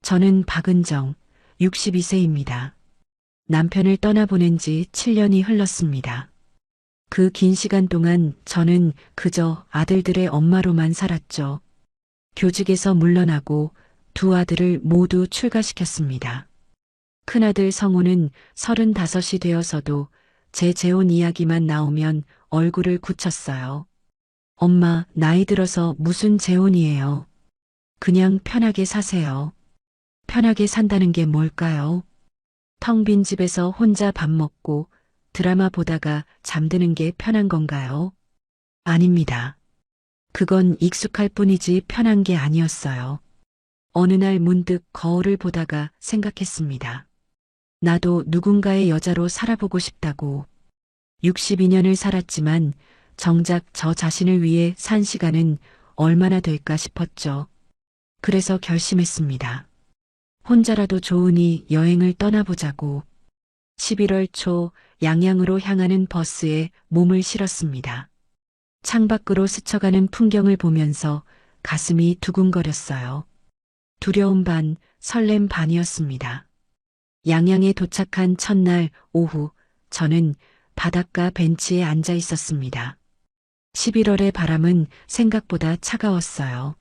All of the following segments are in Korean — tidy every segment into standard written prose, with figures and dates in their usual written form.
저는 박은정, 62세입니다. 남편을 떠나보낸 지 7년이 흘렀습니다. 그 긴 시간 동안 저는 그저 아들들의 엄마로만 살았죠. 교직에서 물러나고 두 아들을 모두 출가시켰습니다. 큰아들 성우는 35이 되어서도 제 재혼 이야기만 나오면 얼굴을 굳혔어요. 엄마, 나이 들어서 무슨 재혼이에요. 그냥 편하게 사세요. 편하게 산다는 게 뭘까요? 텅 빈 집에서 혼자 밥 먹고 드라마 보다가 잠드는 게 편한 건가요? 아닙니다. 그건 익숙할 뿐이지 편한 게 아니었어요. 어느 날 문득 거울을 보다가 생각했습니다. 나도 누군가의 여자로 살아보고 싶다고. 62년을 살았지만 정작 저 자신을 위해 산 시간은 얼마나 될까 싶었죠. 그래서 결심했습니다. 혼자라도 좋으니 여행을 떠나보자고. 11월 초 양양으로 향하는 버스에 몸을 실었습니다. 창밖으로 스쳐가는 풍경을 보면서 가슴이 두근거렸어요. 두려움 반, 설렘 반이었습니다. 양양에 도착한 첫날 오후, 저는 바닷가 벤치에 앉아 있었습니다. 11월의 바람은 생각보다 차가웠어요.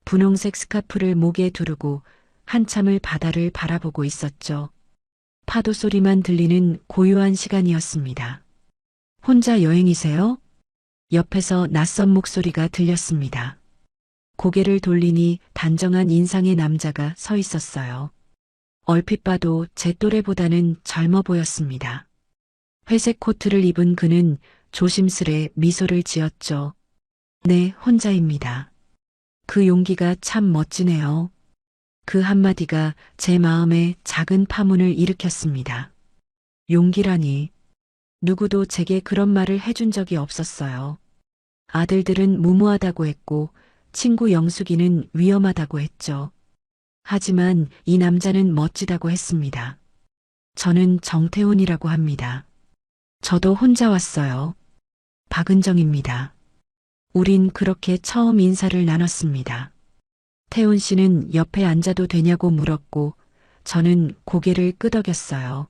분홍색 스카프를 목에 두르고 한참을 바다를 바라보고 있었죠. 파도 소리만 들리는 고요한 시간이었습니다. 혼자 여행이세요? 옆에서 낯선 목소리가 들렸습니다. 고개를 돌리니 단정한 인상의 남자가 서 있었어요. 얼핏 봐도 제 또래보다는 젊어 보였습니다. 회색 코트를 입은 그는 조심스레 미소를 지었죠. 네, 혼자입니다. 그 용기가 참 멋지네요. 그 한마디가 제 마음에 작은 파문을 일으켰습니다. 용기라니. 누구도 제게 그런 말을 해준 적이 없었어요. 아들들은 무모하다고 했고 친구 영숙이는 위험하다고 했죠. 하지만 이 남자는 멋지다고 했습니다. 저는 정태훈이라고 합니다. 저도 혼자 왔어요. 박은정입니다. 우린 그렇게 처음 인사를 나눴습니다. 태훈 씨는 옆에 앉아도 되냐고 물었고 저는 고개를 끄덕였어요.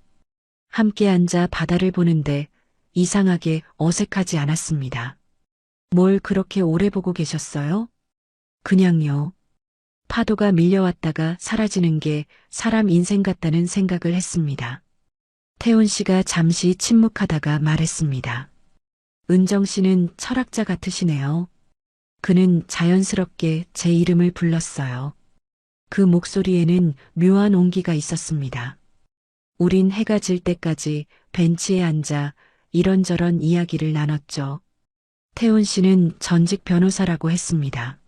함께 앉아 바다를 보는데 이상하게 어색하지 않았습니다. 뭘 그렇게 오래 보고 계셨어요? 그냥요. 파도가 밀려왔다가 사라지는 게 사람 인생 같다는 생각을 했습니다. 태훈 씨가 잠시 침묵하다가 말했습니다. 은정 씨는 철학자 같으시네요. 그는 자연스럽게 제 이름을 불렀어요. 그 목소리에는 묘한 온기가 있었습니다. 우린 해가 질 때까지 벤치에 앉아 이런저런 이야기를 나눴죠. 태훈 씨는 전직 변호사라고 했습니다.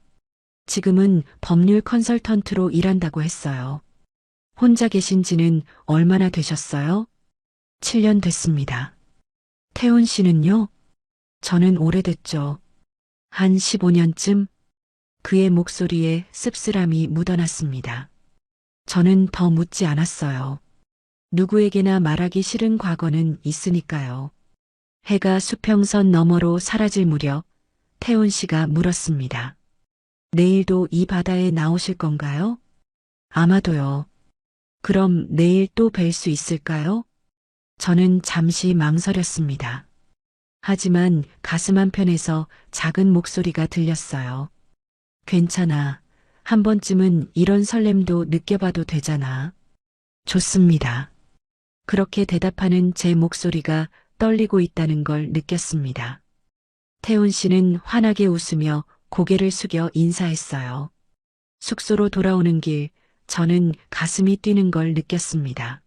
지금은 법률 컨설턴트로 일한다고 했어요. 혼자 계신 지는 얼마나 되셨어요? 7년 됐습니다. 태훈 씨는요? 저는 오래됐죠. 한 15년쯤? 그의 목소리에 씁쓸함이 묻어났습니다. 저는 더 묻지 않았어요. 누구에게나 말하기 싫은 과거는 있으니까요. 해가 수평선 너머로 사라질 무렵 태훈 씨가 물었습니다. 내일도 이 바다에 나오실 건가요? 아마도요. 그럼 내일 또 뵐 수 있을까요? 저는 잠시 망설였습니다. 하지만 가슴 한편에서 작은 목소리가 들렸어요. 괜찮아. 한 번쯤은 이런 설렘도 느껴봐도 되잖아. 좋습니다. 그렇게 대답하는 제 목소리가 떨리고 있다는 걸 느꼈습니다. 태훈 씨는 환하게 웃으며 고개를 숙여 인사했어요. 숙소로 돌아오는 길, 저는 가슴이 뛰는 걸 느꼈습니다.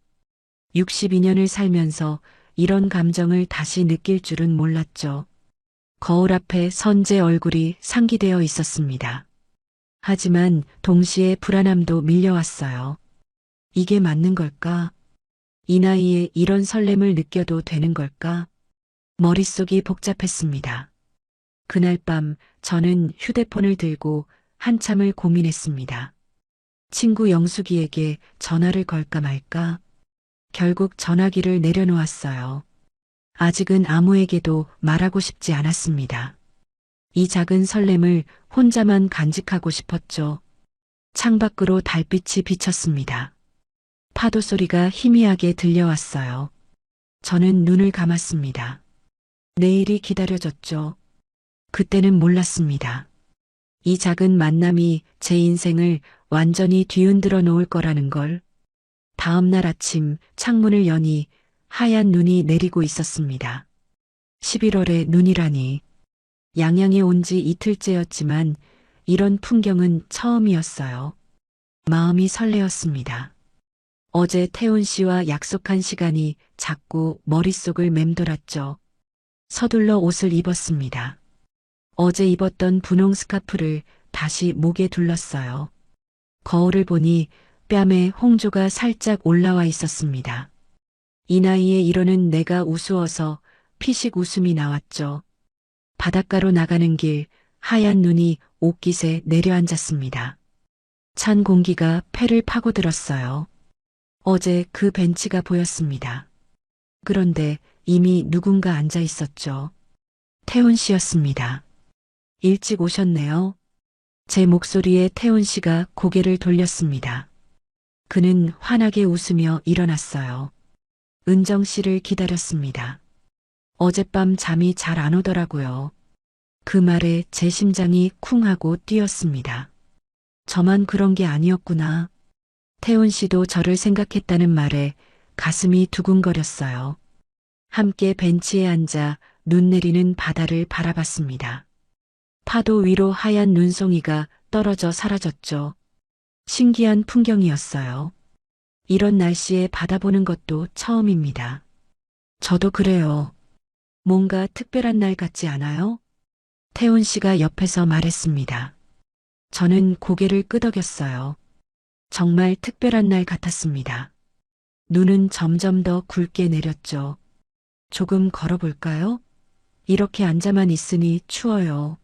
62년을 살면서 이런 감정을 다시 느낄 줄은 몰랐죠. 거울 앞에 선 제 얼굴이 상기되어 있었습니다. 하지만 동시에 불안함도 밀려왔어요. 이게 맞는 걸까? 이 나이에 이런 설렘을 느껴도 되는 걸까? 머릿속이 복잡했습니다. 그날 밤 저는 휴대폰을 들고 한참을 고민했습니다. 친구 영숙이에게 전화를 걸까 말까? 결국 전화기를 내려놓았어요. 아직은 아무에게도 말하고 싶지 않았습니다. 이 작은 설렘을 혼자만 간직하고 싶었죠. 창밖으로 달빛이 비쳤습니다. 파도 소리가 희미하게 들려왔어요. 저는 눈을 감았습니다. 내일이 기다려졌죠. 그때는 몰랐습니다. 이 작은 만남이 제 인생을 완전히 뒤흔들어 놓을 거라는 걸. 다음 날 아침 창문을 여니 하얀 눈이 내리고 있었습니다. 11월에 눈이라니. 양양에 온 지 이틀째였지만 이런 풍경은 처음이었어요. 마음이 설레었습니다. 어제 태훈 씨와 약속한 시간이 자꾸 머릿속을 맴돌았죠. 서둘러 옷을 입었습니다. 어제 입었던 분홍 스카프를 다시 목에 둘렀어요. 거울을 보니 뺨에 홍조가 살짝 올라와 있었습니다. 이 나이에 이러는 내가 우스워서 피식 웃음이 나왔죠. 바닷가로 나가는 길 하얀 눈이 옷깃에 내려앉았습니다. 찬 공기가 폐를 파고들었어요. 어제 그 벤치가 보였습니다. 그런데 이미 누군가 앉아 있었죠. 태훈 씨였습니다. 일찍 오셨네요. 제 목소리에 태훈 씨가 고개를 돌렸습니다. 그는 환하게 웃으며 일어났어요. 은정 씨를 기다렸습니다. 어젯밤 잠이 잘 안 오더라고요. 그 말에 제 심장이 쿵 하고 뛰었습니다. 저만 그런 게 아니었구나. 태훈 씨도 저를 생각했다는 말에 가슴이 두근거렸어요. 함께 벤치에 앉아 눈 내리는 바다를 바라봤습니다. 파도 위로 하얀 눈송이가 떨어져 사라졌죠. 신기한 풍경이었어요. 이런 날씨에 바다 보는 것도 처음입니다. 저도 그래요. 뭔가 특별한 날 같지 않아요? 태훈 씨가 옆에서 말했습니다. 저는 고개를 끄덕였어요. 정말 특별한 날 같았습니다. 눈은 점점 더 굵게 내렸죠. 조금 걸어볼까요? 이렇게 앉아만 있으니 추워요.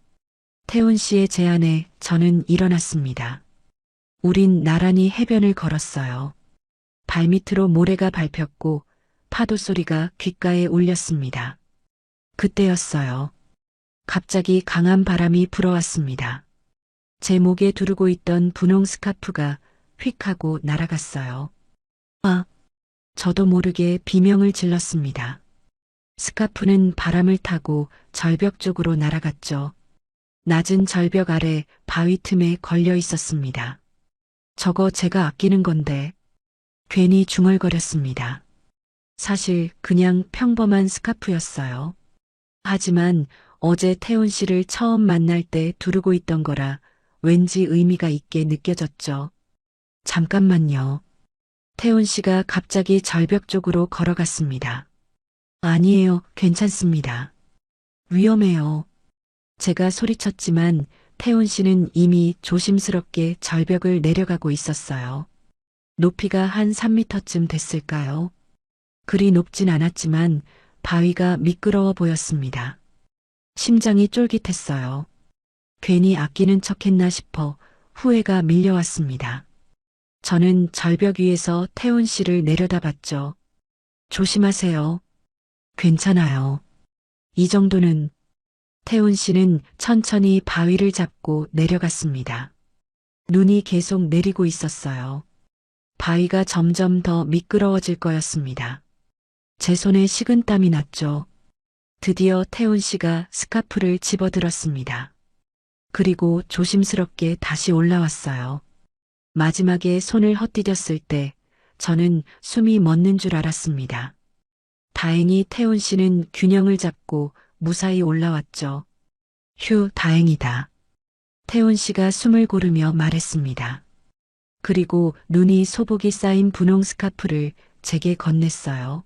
태훈 씨의 제안에 저는 일어났습니다. 우린 나란히 해변을 걸었어요. 발밑으로 모래가 밟혔고 파도 소리가 귓가에 울렸습니다. 그때였어요. 갑자기 강한 바람이 불어왔습니다. 제 목에 두르고 있던 분홍 스카프가 휙 하고 날아갔어요. 아, 저도 모르게 비명을 질렀습니다. 스카프는 바람을 타고 절벽 쪽으로 날아갔죠. 낮은 절벽 아래 바위 틈에 걸려 있었습니다. 저거 제가 아끼는 건데. 괜히 중얼거렸습니다. 사실 그냥 평범한 스카프였어요. 하지만 어제 태훈 씨를 처음 만날 때 두르고 있던 거라 왠지 의미가 있게 느껴졌죠. 잠깐만요. 태훈 씨가 갑자기 절벽 쪽으로 걸어갔습니다. 아니에요, 괜찮습니다. 위험해요. 제가 소리쳤지만 태훈 씨는 이미 조심스럽게 절벽을 내려가고 있었어요. 높이가 한 3미터쯤 됐을까요? 그리 높진 않았지만 바위가 미끄러워 보였습니다. 심장이 쫄깃했어요. 괜히 아끼는 척했나 싶어 후회가 밀려왔습니다. 저는 절벽 위에서 태훈 씨를 내려다봤죠. 조심하세요. 괜찮아요. 이 정도는. 태훈 씨는 천천히 바위를 잡고 내려갔습니다. 눈이 계속 내리고 있었어요. 바위가 점점 더 미끄러워질 거였습니다. 제 손에 식은땀이 났죠. 드디어 태훈 씨가 스카프를 집어들었습니다. 그리고 조심스럽게 다시 올라왔어요. 마지막에 손을 헛디뎠을 때 저는 숨이 멎는 줄 알았습니다. 다행히 태훈 씨는 균형을 잡고 무사히 올라왔죠. 휴, 다행이다. 태훈 씨가 숨을 고르며 말했습니다. 그리고 눈이 소복이 쌓인 분홍 스카프를 제게 건넸어요.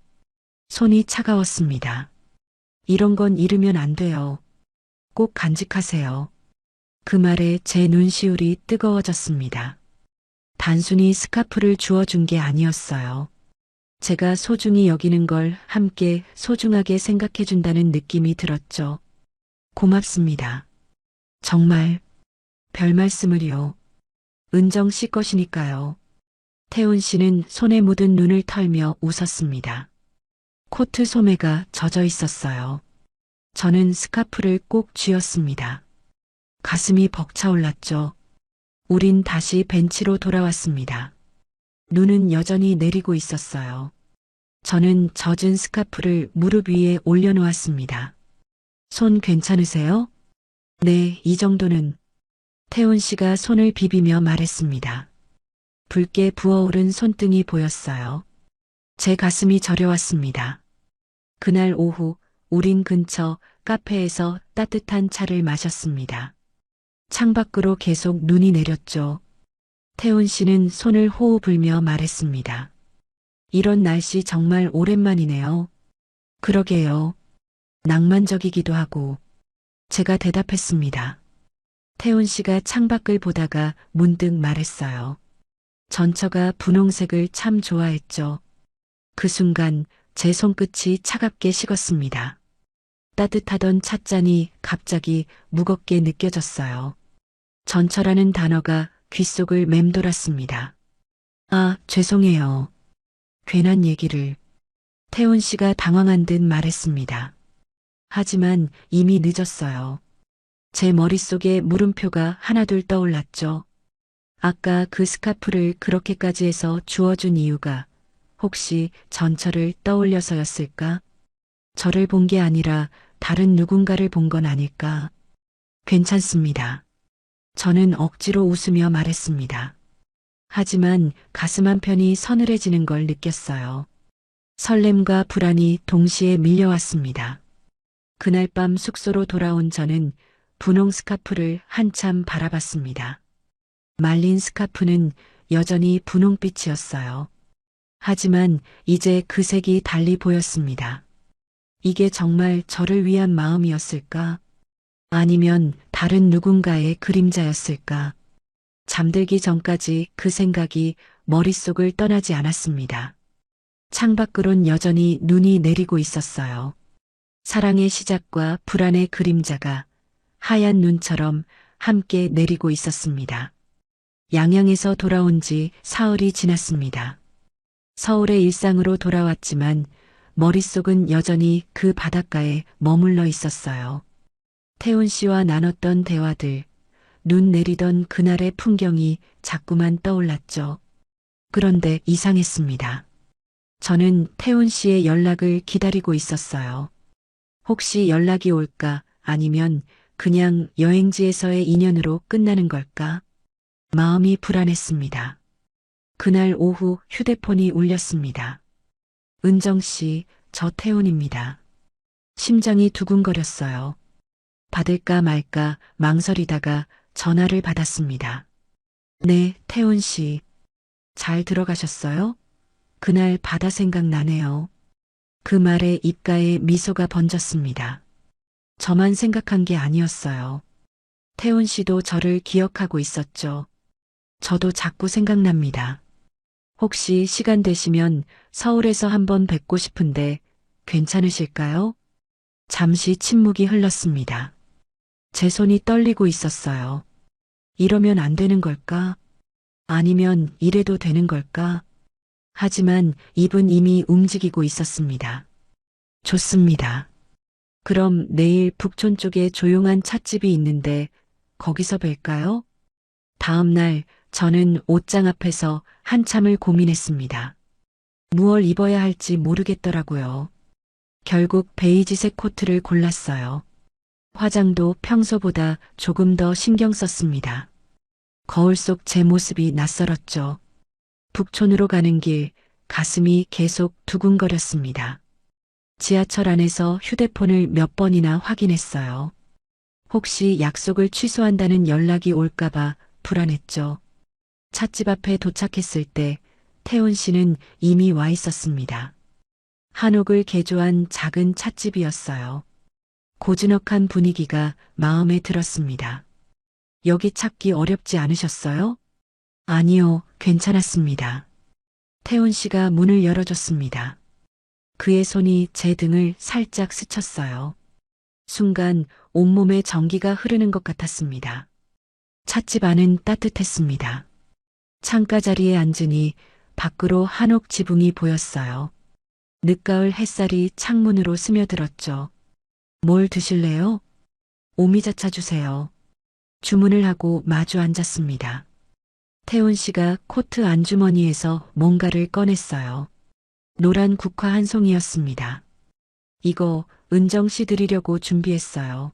손이 차가웠습니다. 이런 건 잃으면 안 돼요. 꼭 간직하세요. 그 말에 제 눈시울이 뜨거워졌습니다. 단순히 스카프를 주워준 게 아니었어요. 제가 소중히 여기는 걸 함께 소중하게 생각해준다는 느낌이 들었죠. 고맙습니다. 정말 별 말씀을요. 은정 씨 것이니까요. 태훈 씨는 손에 묻은 눈을 털며 웃었습니다. 코트 소매가 젖어 있었어요. 저는 스카프를 꼭 쥐었습니다. 가슴이 벅차올랐죠. 우린 다시 벤치로 돌아왔습니다. 눈은 여전히 내리고 있었어요. 저는 젖은 스카프를 무릎 위에 올려놓았습니다. 손 괜찮으세요? 네, 이 정도는. 태훈 씨가 손을 비비며 말했습니다. 붉게 부어오른 손등이 보였어요. 제 가슴이 저려왔습니다. 그날 오후 우린 근처 카페에서 따뜻한 차를 마셨습니다. 창밖으로 계속 눈이 내렸죠. 태훈 씨는 손을 호호 불며 말했습니다. 이런 날씨 정말 오랜만이네요. 그러게요. 낭만적이기도 하고. 제가 대답했습니다. 태훈 씨가 창밖을 보다가 문득 말했어요. 전처가 분홍색을 참 좋아했죠. 그 순간 제 손끝이 차갑게 식었습니다. 따뜻하던 찻잔이 갑자기 무겁게 느껴졌어요. 전처라는 단어가 귓속을 맴돌았습니다. 아, 죄송해요. 괜한 얘기를. 태훈 씨가 당황한 듯 말했습니다. 하지만 이미 늦었어요. 제 머릿속에 물음표가 하나둘 떠올랐죠. 아까 그 스카프를 그렇게까지 해서 주워준 이유가 혹시 전처를 떠올려서였을까? 저를 본 게 아니라 다른 누군가를 본 건 아닐까? 괜찮습니다. 저는 억지로 웃으며 말했습니다. 하지만 가슴 한편이 서늘해지는 걸 느꼈어요. 설렘과 불안이 동시에 밀려왔습니다. 그날 밤 숙소로 돌아온 저는 분홍 스카프를 한참 바라봤습니다. 말린 스카프는 여전히 분홍빛이었어요. 하지만 이제 그 색이 달리 보였습니다. 이게 정말 저를 위한 마음이었을까? 아니면 다른 누군가의 그림자였을까? 잠들기 전까지 그 생각이 머릿속을 떠나지 않았습니다. 창밖으론 여전히 눈이 내리고 있었어요. 사랑의 시작과 불안의 그림자가 하얀 눈처럼 함께 내리고 있었습니다. 양양에서 돌아온 지 사흘이 지났습니다. 서울의 일상으로 돌아왔지만 머릿속은 여전히 그 바닷가에 머물러 있었어요. 태훈 씨와 나눴던 대화들, 눈 내리던 그날의 풍경이 자꾸만 떠올랐죠. 그런데 이상했습니다. 저는 태훈 씨의 연락을 기다리고 있었어요. 혹시 연락이 올까 아니면 그냥 여행지에서의 인연으로 끝나는 걸까? 마음이 불안했습니다. 그날 오후 휴대폰이 울렸습니다. 은정 씨, 저 태훈입니다. 심장이 두근거렸어요. 받을까 말까 망설이다가 전화를 받았습니다. 네, 태훈 씨. 잘 들어가셨어요? 그날 바다 생각나네요. 그 말에 입가에 미소가 번졌습니다. 저만 생각한 게 아니었어요. 태훈 씨도 저를 기억하고 있었죠. 저도 자꾸 생각납니다. 혹시 시간 되시면 서울에서 한번 뵙고 싶은데 괜찮으실까요? 잠시 침묵이 흘렀습니다. 제 손이 떨리고 있었어요. 이러면 안 되는 걸까? 아니면 이래도 되는 걸까? 하지만 입은 이미 움직이고 있었습니다. 좋습니다. 그럼 내일 북촌 쪽에 조용한 찻집이 있는데 거기서 뵐까요? 다음 날 저는 옷장 앞에서 한참을 고민했습니다. 무얼 입어야 할지 모르겠더라고요. 결국 베이지색 코트를 골랐어요. 화장도 평소보다 조금 더 신경 썼습니다. 거울 속 제 모습이 낯설었죠. 북촌으로 가는 길, 가슴이 계속 두근거렸습니다. 지하철 안에서 휴대폰을 몇 번이나 확인했어요. 혹시 약속을 취소한다는 연락이 올까봐 불안했죠. 찻집 앞에 도착했을 때 태훈 씨는 이미 와 있었습니다. 한옥을 개조한 작은 찻집이었어요. 고즈넉한 분위기가 마음에 들었습니다. 여기 찾기 어렵지 않으셨어요? 아니요, 괜찮았습니다. 태훈 씨가 문을 열어줬습니다. 그의 손이 제 등을 살짝 스쳤어요. 순간 온몸에 전기가 흐르는 것 같았습니다. 찻집 안은 따뜻했습니다. 창가 자리에 앉으니 밖으로 한옥 지붕이 보였어요. 늦가을 햇살이 창문으로 스며들었죠. 뭘 드실래요? 오미자차 주세요. 주문을 하고 마주 앉았습니다. 태훈 씨가 코트 안주머니에서 뭔가를 꺼냈어요. 노란 국화 한 송이였습니다. 이거 은정 씨 드리려고 준비했어요.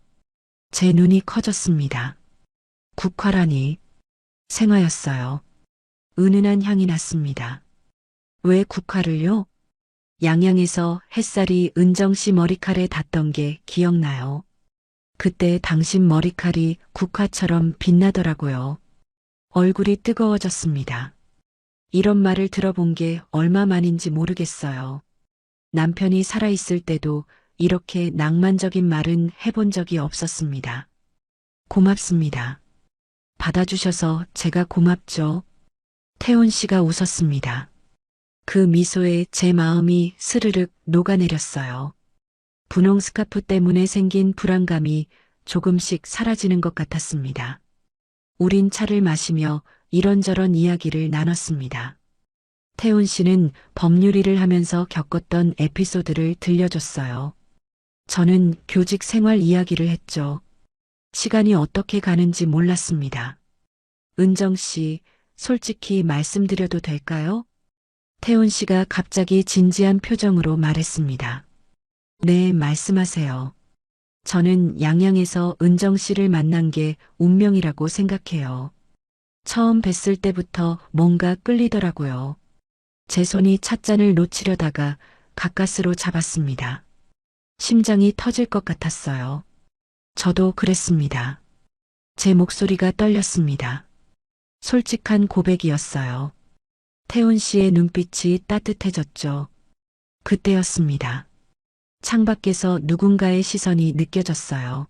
제 눈이 커졌습니다. 국화라니. 생화였어요. 은은한 향이 났습니다. 왜 국화를요? 양양에서 햇살이 은정 씨 머리칼에 닿던 게 기억나요. 그때 당신 머리칼이 국화처럼 빛나더라고요. 얼굴이 뜨거워졌습니다. 이런 말을 들어본 게 얼마만인지 모르겠어요. 남편이 살아있을 때도 이렇게 낭만적인 말은 해본 적이 없었습니다. 고맙습니다. 받아주셔서 제가 고맙죠. 태훈 씨가 웃었습니다. 그 미소에 제 마음이 스르륵 녹아내렸어요. 분홍 스카프 때문에 생긴 불안감이 조금씩 사라지는 것 같았습니다. 우린 차를 마시며 이런저런 이야기를 나눴습니다. 태훈 씨는 법률 일을 하면서 겪었던 에피소드를 들려줬어요. 저는 교직 생활 이야기를 했죠. 시간이 어떻게 가는지 몰랐습니다. 은정 씨, 솔직히 말씀드려도 될까요? 태훈 씨가 갑자기 진지한 표정으로 말했습니다. 네, 말씀하세요. 저는 양양에서 은정 씨를 만난 게 운명이라고 생각해요. 처음 뵀을 때부터 뭔가 끌리더라고요. 제 손이 찻잔을 놓치려다가 가까스로 잡았습니다. 심장이 터질 것 같았어요. 저도 그랬습니다. 제 목소리가 떨렸습니다. 솔직한 고백이었어요. 태훈 씨의 눈빛이 따뜻해졌죠. 그때였습니다. 창밖에서 누군가의 시선이 느껴졌어요.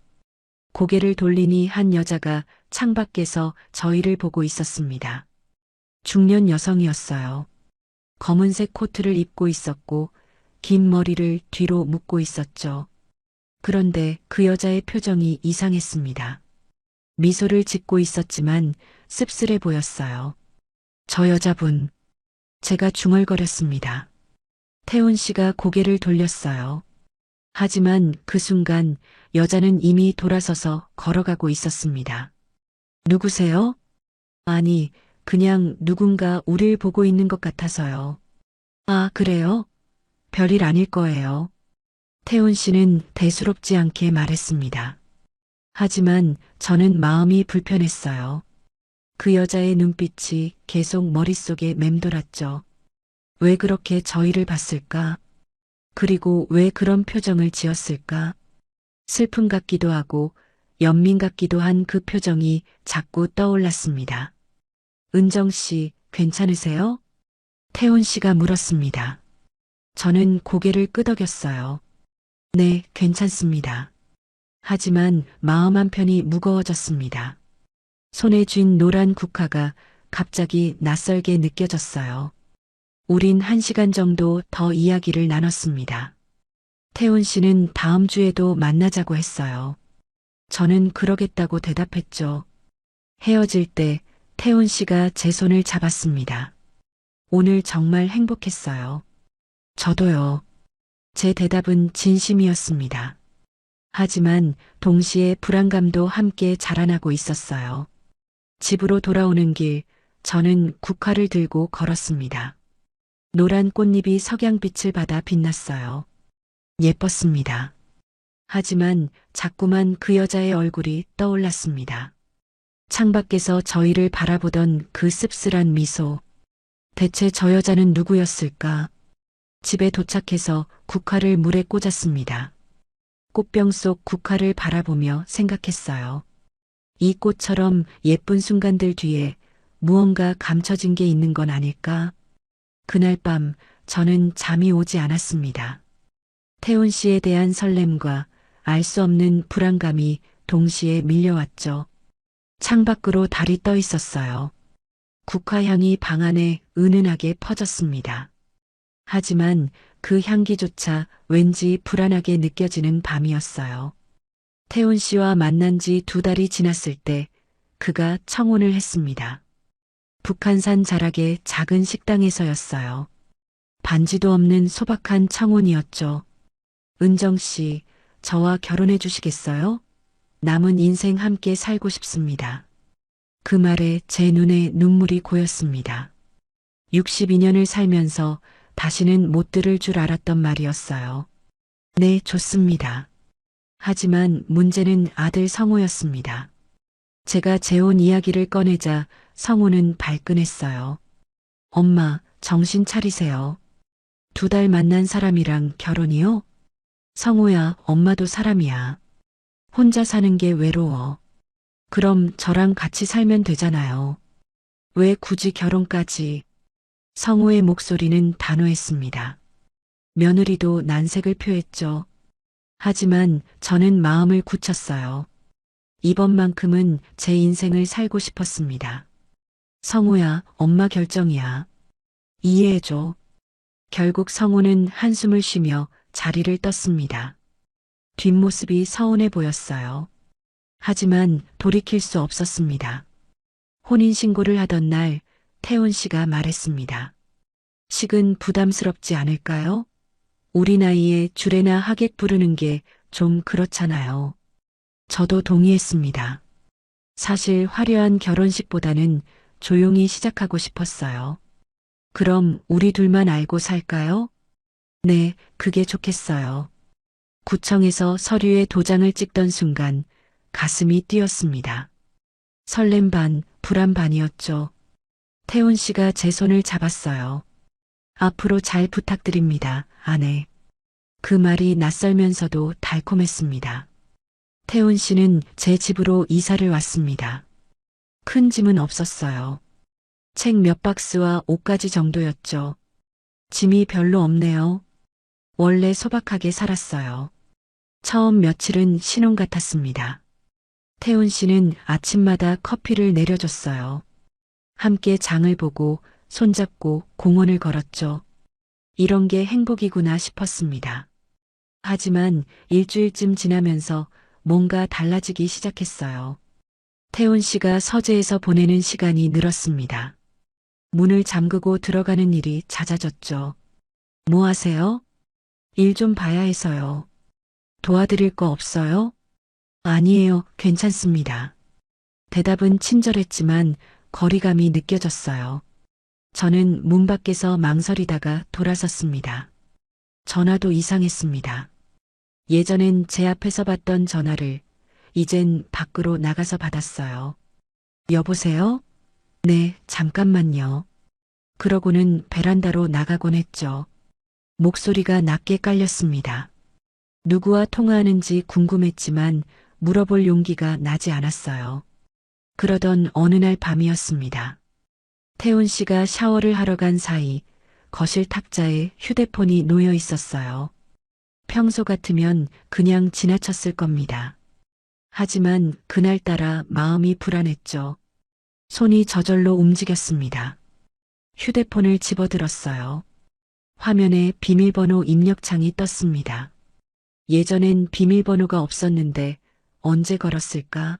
고개를 돌리니 한 여자가 창밖에서 저희를 보고 있었습니다. 중년 여성이었어요. 검은색 코트를 입고 있었고 긴 머리를 뒤로 묶고 있었죠. 그런데 그 여자의 표정이 이상했습니다. 미소를 짓고 있었지만 씁쓸해 보였어요. 저 여자분. 제가 중얼거렸습니다. 태훈 씨가 고개를 돌렸어요. 하지만 그 순간 여자는 이미 돌아서서 걸어가고 있었습니다. 누구세요? 아니, 그냥 누군가 우릴 보고 있는 것 같아서요. 아, 그래요? 별일 아닐 거예요. 태훈 씨는 대수롭지 않게 말했습니다. 하지만 저는 마음이 불편했어요. 그 여자의 눈빛이 계속 머릿속에 맴돌았죠. 왜 그렇게 저희를 봤을까? 그리고 왜 그런 표정을 지었을까? 슬픔 같기도 하고 연민 같기도 한 그 표정이 자꾸 떠올랐습니다. 은정 씨, 괜찮으세요? 태훈 씨가 물었습니다. 저는 고개를 끄덕였어요. 네, 괜찮습니다. 하지만 마음 한편이 무거워졌습니다. 손에 쥔 노란 국화가 갑자기 낯설게 느껴졌어요. 우린 1시간 정도 더 이야기를 나눴습니다. 태훈 씨는 다음 주에도 만나자고 했어요. 저는 그러겠다고 대답했죠. 헤어질 때 태훈 씨가 제 손을 잡았습니다. 오늘 정말 행복했어요. 저도요. 제 대답은 진심이었습니다. 하지만 동시에 불안감도 함께 자라나고 있었어요. 집으로 돌아오는 길, 저는 국화를 들고 걸었습니다. 노란 꽃잎이 석양빛을 받아 빛났어요. 예뻤습니다. 하지만 자꾸만 그 여자의 얼굴이 떠올랐습니다. 창밖에서 저희를 바라보던 그 씁쓸한 미소. 대체 저 여자는 누구였을까? 집에 도착해서 국화를 물에 꽂았습니다. 꽃병 속 국화를 바라보며 생각했어요. 이 꽃처럼 예쁜 순간들 뒤에 무언가 감춰진 게 있는 건 아닐까? 그날 밤 저는 잠이 오지 않았습니다. 태훈 씨에 대한 설렘과 알 수 없는 불안감이 동시에 밀려왔죠. 창밖으로 달이 떠 있었어요. 국화향이 방 안에 은은하게 퍼졌습니다. 하지만 그 향기조차 왠지 불안하게 느껴지는 밤이었어요. 태훈 씨와 만난 지 2달이 지났을 때 그가 청혼을 했습니다. 북한산 자락의 작은 식당에서였어요. 반지도 없는 소박한 청혼이었죠. 은정 씨, 저와 결혼해 주시겠어요? 남은 인생 함께 살고 싶습니다. 그 말에 제 눈에 눈물이 고였습니다. 62년을 살면서 다시는 못 들을 줄 알았던 말이었어요. 네, 좋습니다. 하지만 문제는 아들 성호였습니다. 제가 재혼 이야기를 꺼내자 성호는 발끈했어요. 엄마, 정신 차리세요. 2달 만난 사람이랑 결혼이요? 성호야, 엄마도 사람이야. 혼자 사는 게 외로워. 그럼 저랑 같이 살면 되잖아요. 왜 굳이 결혼까지? 성호의 목소리는 단호했습니다. 며느리도 난색을 표했죠. 하지만 저는 마음을 굳혔어요. 이번만큼은 제 인생을 살고 싶었습니다. 성호야, 엄마 결정이야. 이해해줘. 결국 성호는 한숨을 쉬며 자리를 떴습니다. 뒷모습이 서운해 보였어요. 하지만 돌이킬 수 없었습니다. 혼인신고를 하던 날 태훈 씨가 말했습니다. 식은 부담스럽지 않을까요? 우리 나이에 주례나 하객 부르는 게 좀 그렇잖아요. 저도 동의했습니다. 사실 화려한 결혼식보다는 조용히 시작하고 싶었어요. 그럼 우리 둘만 알고 살까요? 네, 그게 좋겠어요. 구청에서 서류에 도장을 찍던 순간 가슴이 뛰었습니다. 설렘 반, 불안 반이었죠. 태훈 씨가 제 손을 잡았어요. 앞으로 잘 부탁드립니다, 아내. 그 말이 낯설면서도 달콤했습니다. 태훈 씨는 제 집으로 이사를 왔습니다. 큰 짐은 없었어요. 책 몇 박스와 옷가지 정도였죠. 짐이 별로 없네요. 원래 소박하게 살았어요. 처음 며칠은 신혼 같았습니다. 태훈 씨는 아침마다 커피를 내려줬어요. 함께 장을 보고 손잡고 공원을 걸었죠. 이런 게 행복이구나 싶었습니다. 하지만 일주일쯤 지나면서 뭔가 달라지기 시작했어요. 태훈 씨가 서재에서 보내는 시간이 늘었습니다. 문을 잠그고 들어가는 일이 잦아졌죠. 뭐 하세요? 일 좀 봐야 해서요. 도와드릴 거 없어요? 아니에요, 괜찮습니다. 대답은 친절했지만 거리감이 느껴졌어요. 저는 문 밖에서 망설이다가 돌아섰습니다. 전화도 이상했습니다. 예전엔 제 앞에서 받던 전화를 이젠 밖으로 나가서 받았어요. 여보세요? 네, 잠깐만요. 그러고는 베란다로 나가곤 했죠. 목소리가 낮게 깔렸습니다. 누구와 통화하는지 궁금했지만 물어볼 용기가 나지 않았어요. 그러던 어느 날 밤이었습니다. 태훈 씨가 샤워를 하러 간 사이 거실 탁자에 휴대폰이 놓여 있었어요. 평소 같으면 그냥 지나쳤을 겁니다. 하지만 그날따라 마음이 불안했죠. 손이 저절로 움직였습니다. 휴대폰을 집어들었어요. 화면에 비밀번호 입력창이 떴습니다. 예전엔 비밀번호가 없었는데 언제 걸었을까?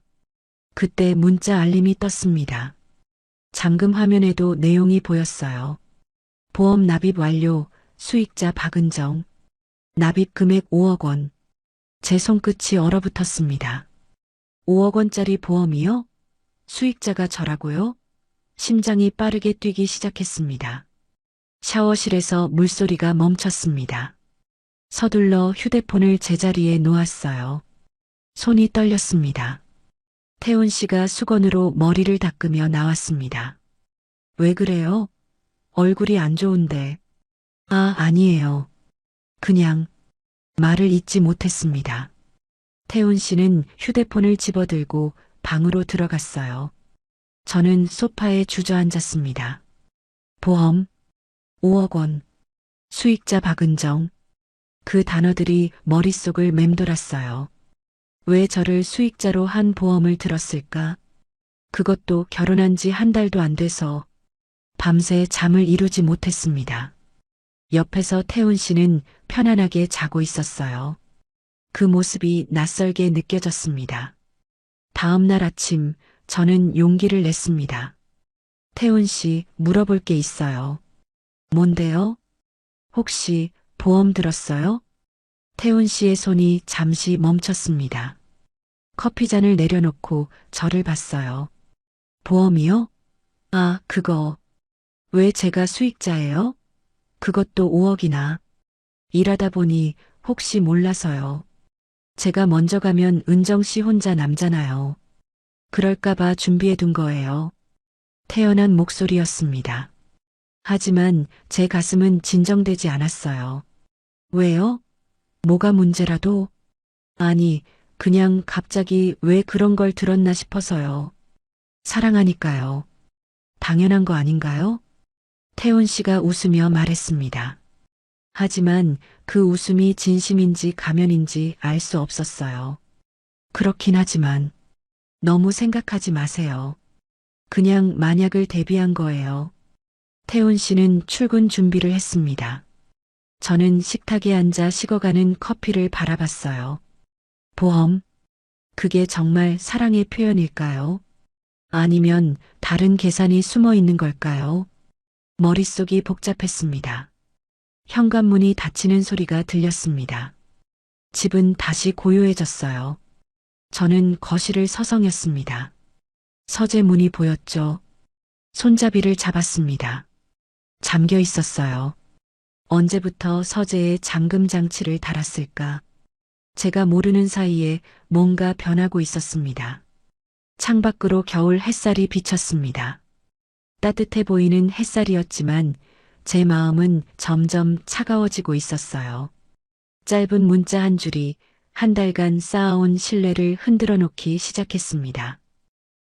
그때 문자 알림이 떴습니다. 잠금 화면에도 내용이 보였어요. 보험 납입 완료, 수익자 박은정. 납입 금액 5억 원. 제 손끝이 얼어붙었습니다. 5억 원짜리 보험이요? 수익자가 저라고요? 심장이 빠르게 뛰기 시작했습니다. 샤워실에서 물소리가 멈췄습니다. 서둘러 휴대폰을 제자리에 놓았어요. 손이 떨렸습니다. 태훈 씨가 수건으로 머리를 닦으며 나왔습니다. 왜 그래요? 얼굴이 안 좋은데. 아, 아니에요. 그냥 말을 잇지 못했습니다. 태훈 씨는 휴대폰을 집어들고 방으로 들어갔어요. 저는 소파에 주저앉았습니다. 보험, 5억 원, 수익자 박은정. 그 단어들이 머릿속을 맴돌았어요. 왜 저를 수익자로 한 보험을 들었을까? 그것도 결혼한 지 한 달도 안 돼서 밤새 잠을 이루지 못했습니다. 옆에서 태훈 씨는 편안하게 자고 있었어요. 그 모습이 낯설게 느껴졌습니다. 다음 날 아침 저는 용기를 냈습니다. 태훈 씨, 물어볼 게 있어요. 뭔데요? 혹시 보험 들었어요? 태훈 씨의 손이 잠시 멈췄습니다. 커피잔을 내려놓고 저를 봤어요. 보험이요? 아, 그거. 왜 제가 수익자예요? 그것도 5억이나. 일하다 보니 혹시 몰라서요. 제가 먼저 가면 은정 씨 혼자 남잖아요. 그럴까봐 준비해 둔 거예요. 태연한 목소리였습니다. 하지만 제 가슴은 진정되지 않았어요. 왜요? 뭐가 문제라도? 아니, 그냥 갑자기 왜 그런 걸 들었나 싶어서요. 사랑하니까요. 당연한 거 아닌가요? 태훈 씨가 웃으며 말했습니다. 하지만 그 웃음이 진심인지 가면인지 알 수 없었어요. 그렇긴 하지만 너무 생각하지 마세요. 그냥 만약을 대비한 거예요. 태훈 씨는 출근 준비를 했습니다. 저는 식탁에 앉아 식어가는 커피를 바라봤어요. 보험? 그게 정말 사랑의 표현일까요? 아니면 다른 계산이 숨어 있는 걸까요? 머릿속이 복잡했습니다. 현관문이 닫히는 소리가 들렸습니다. 집은 다시 고요해졌어요. 저는 거실을 서성였습니다. 서재 문이 보였죠. 손잡이를 잡았습니다. 잠겨 있었어요. 언제부터 서재에 잠금 장치를 달았을까? 제가 모르는 사이에 뭔가 변하고 있었습니다. 창밖으로 겨울 햇살이 비쳤습니다. 따뜻해 보이는 햇살이었지만 제 마음은 점점 차가워지고 있었어요. 짧은 문자 한 줄이 한 달간 쌓아온 신뢰를 흔들어 놓기 시작했습니다.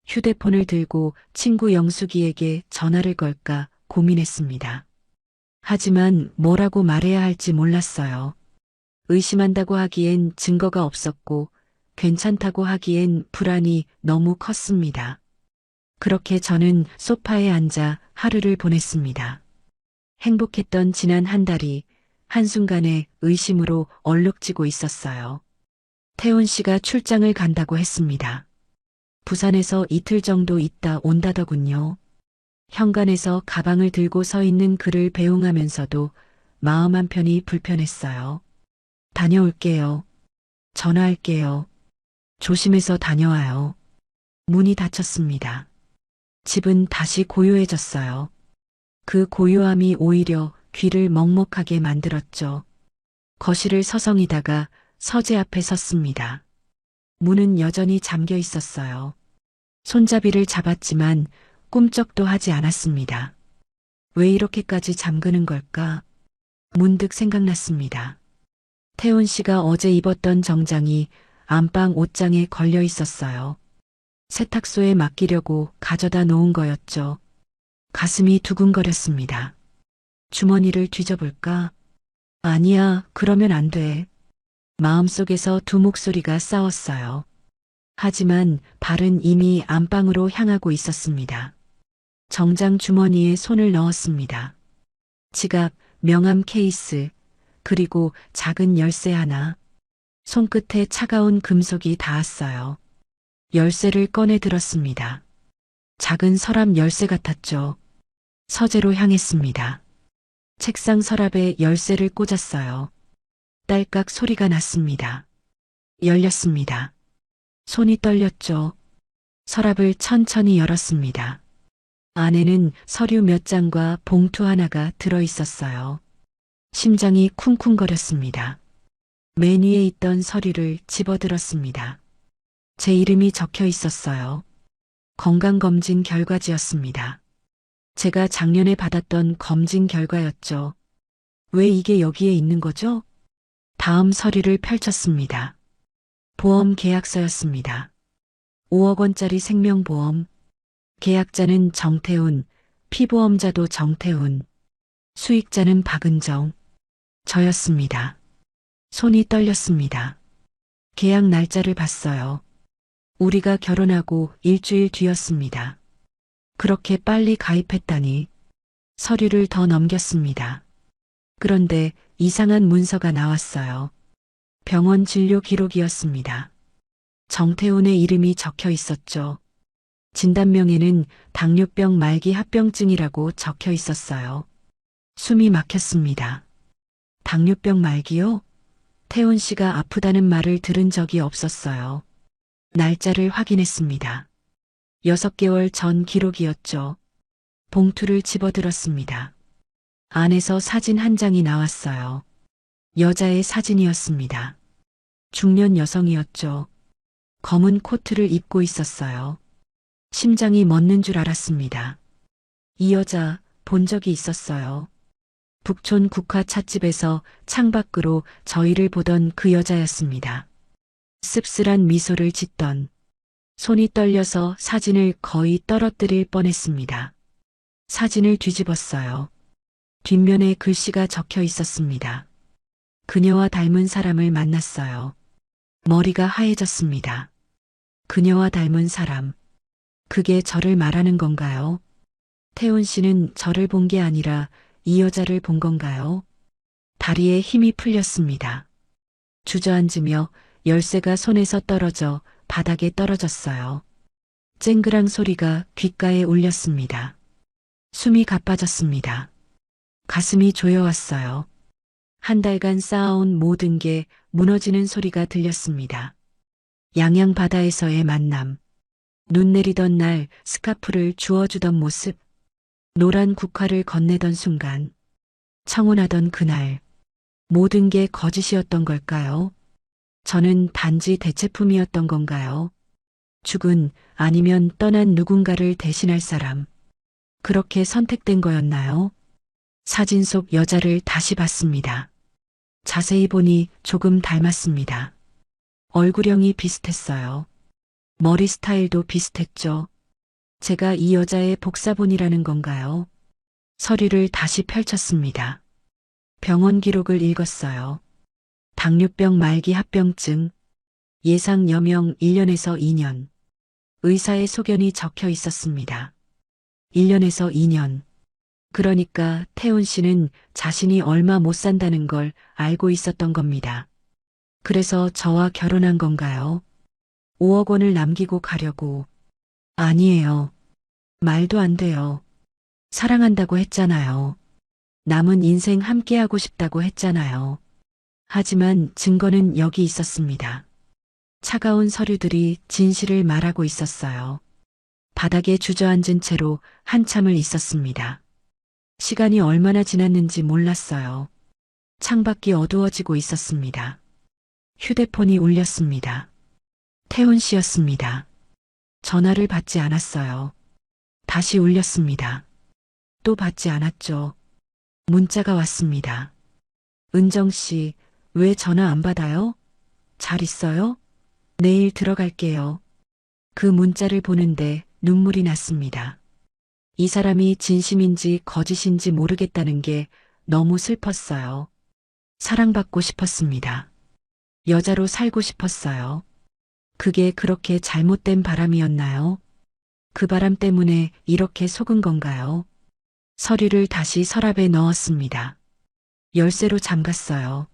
휴대폰을 들고 친구 영숙이에게 전화를 걸까 고민했습니다. 하지만 뭐라고 말해야 할지 몰랐어요. 의심한다고 하기엔 증거가 없었고 괜찮다고 하기엔 불안이 너무 컸습니다. 그렇게 저는 소파에 앉아 하루를 보냈습니다. 행복했던 지난 한 달이 한순간에 의심으로 얼룩지고 있었어요. 태훈 씨가 출장을 간다고 했습니다. 부산에서 이틀 정도 있다 온다더군요. 현관에서 가방을 들고 서 있는 그를 배웅하면서도 마음 한편이 불편했어요. 다녀올게요. 전화할게요. 조심해서 다녀와요. 문이 닫혔습니다. 집은 다시 고요해졌어요. 그 고요함이 오히려 귀를 먹먹하게 만들었죠. 거실을 서성이다가 서재 앞에 섰습니다. 문은 여전히 잠겨 있었어요. 손잡이를 잡았지만 꿈쩍도 하지 않았습니다. 왜 이렇게까지 잠그는 걸까? 문득 생각났습니다. 태훈 씨가 어제 입었던 정장이 안방 옷장에 걸려 있었어요. 세탁소에 맡기려고 가져다 놓은 거였죠. 가슴이 두근거렸습니다. 주머니를 뒤져볼까? 아니야, 그러면 안 돼. 마음속에서 두 목소리가 싸웠어요. 하지만 발은 이미 안방으로 향하고 있었습니다. 정장 주머니에 손을 넣었습니다. 지갑, 명함 케이스, 그리고 작은 열쇠 하나. 손끝에 차가운 금속이 닿았어요. 열쇠를 꺼내 들었습니다. 작은 서랍 열쇠 같았죠. 서재로 향했습니다. 책상 서랍에 열쇠를 꽂았어요. 딸깍 소리가 났습니다. 열렸습니다. 손이 떨렸죠. 서랍을 천천히 열었습니다. 안에는 서류 몇 장과 봉투 하나가 들어 있었어요. 심장이 쿵쿵거렸습니다. 맨 위에 있던 서류를 집어들었습니다. 제 이름이 적혀 있었어요. 건강검진 결과지였습니다. 제가 작년에 받았던 검진 결과였죠. 왜 이게 여기에 있는 거죠? 다음 서류를 펼쳤습니다. 보험 계약서였습니다. 5억 원짜리 생명보험. 계약자는 정태훈, 피보험자도 정태훈, 수익자는 박은정. 저였습니다. 손이 떨렸습니다. 계약 날짜를 봤어요. 우리가 결혼하고 일주일 뒤였습니다. 그렇게 빨리 가입했다니. 서류를 더 넘겼습니다. 그런데 이상한 문서가 나왔어요. 병원 진료 기록이었습니다. 정태훈의 이름이 적혀 있었죠. 진단명에는 당뇨병 말기 합병증이라고 적혀 있었어요. 숨이 막혔습니다. 당뇨병 말기요? 태훈 씨가 아프다는 말을 들은 적이 없었어요. 날짜를 확인했습니다. 6개월 전 기록이었죠. 봉투를 집어들었습니다. 안에서 사진 한 장이 나왔어요. 여자의 사진이었습니다. 중년 여성이었죠. 검은 코트를 입고 있었어요. 심장이 멎는 줄 알았습니다. 이 여자 본 적이 있었어요. 북촌 국화 찻집에서 창밖으로 저희를 보던 그 여자였습니다. 씁쓸한 미소를 짓던, 손이 떨려서 사진을 거의 떨어뜨릴 뻔했습니다. 사진을 뒤집었어요. 뒷면에 글씨가 적혀 있었습니다. 그녀와 닮은 사람을 만났어요. 머리가 하얘졌습니다. 그녀와 닮은 사람. 그게 저를 말하는 건가요? 태훈 씨는 저를 본 게 아니라 이 여자를 본 건가요? 다리에 힘이 풀렸습니다. 주저앉으며 열쇠가 손에서 떨어져 바닥에 떨어졌어요. 쨍그랑 소리가 귓가에 울렸습니다. 숨이 가빠졌습니다. 가슴이 조여왔어요. 한 달간 쌓아온 모든 게 무너지는 소리가 들렸습니다. 양양 바다에서의 만남. 눈 내리던 날 스카프를 주워주던 모습. 노란 국화를 건네던 순간. 청혼하던 그날. 모든 게 거짓이었던 걸까요? 저는 단지 대체품이었던 건가요? 죽은 아니면 떠난 누군가를 대신할 사람. 그렇게 선택된 거였나요? 사진 속 여자를 다시 봤습니다. 자세히 보니 조금 닮았습니다. 얼굴형이 비슷했어요. 머리 스타일도 비슷했죠. 제가 이 여자의 복사본이라는 건가요? 서류를 다시 펼쳤습니다. 병원 기록을 읽었어요. 당뇨병 말기 합병증, 예상 여명 1년에서 2년. 의사의 소견이 적혀 있었습니다. 1년에서 2년. 그러니까 태훈 씨는 자신이 얼마 못 산다는 걸 알고 있었던 겁니다. 그래서 저와 결혼한 건가요? 5억 원을 남기고 가려고. 아니에요. 말도 안 돼요. 사랑한다고 했잖아요. 남은 인생 함께하고 싶다고 했잖아요. 하지만 증거는 여기 있었습니다. 차가운 서류들이 진실을 말하고 있었어요. 바닥에 주저앉은 채로 한참을 있었습니다. 시간이 얼마나 지났는지 몰랐어요. 창밖이 어두워지고 있었습니다. 휴대폰이 울렸습니다. 태훈 씨였습니다. 전화를 받지 않았어요. 다시 울렸습니다. 또 받지 않았죠. 문자가 왔습니다. 은정 씨, 왜 전화 안 받아요? 잘 있어요? 내일 들어갈게요. 그 문자를 보는데 눈물이 났습니다. 이 사람이 진심인지 거짓인지 모르겠다는 게 너무 슬펐어요. 사랑받고 싶었습니다. 여자로 살고 싶었어요. 그게 그렇게 잘못된 바람이었나요? 그 바람 때문에 이렇게 속은 건가요? 서류를 다시 서랍에 넣었습니다. 열쇠로 잠갔어요.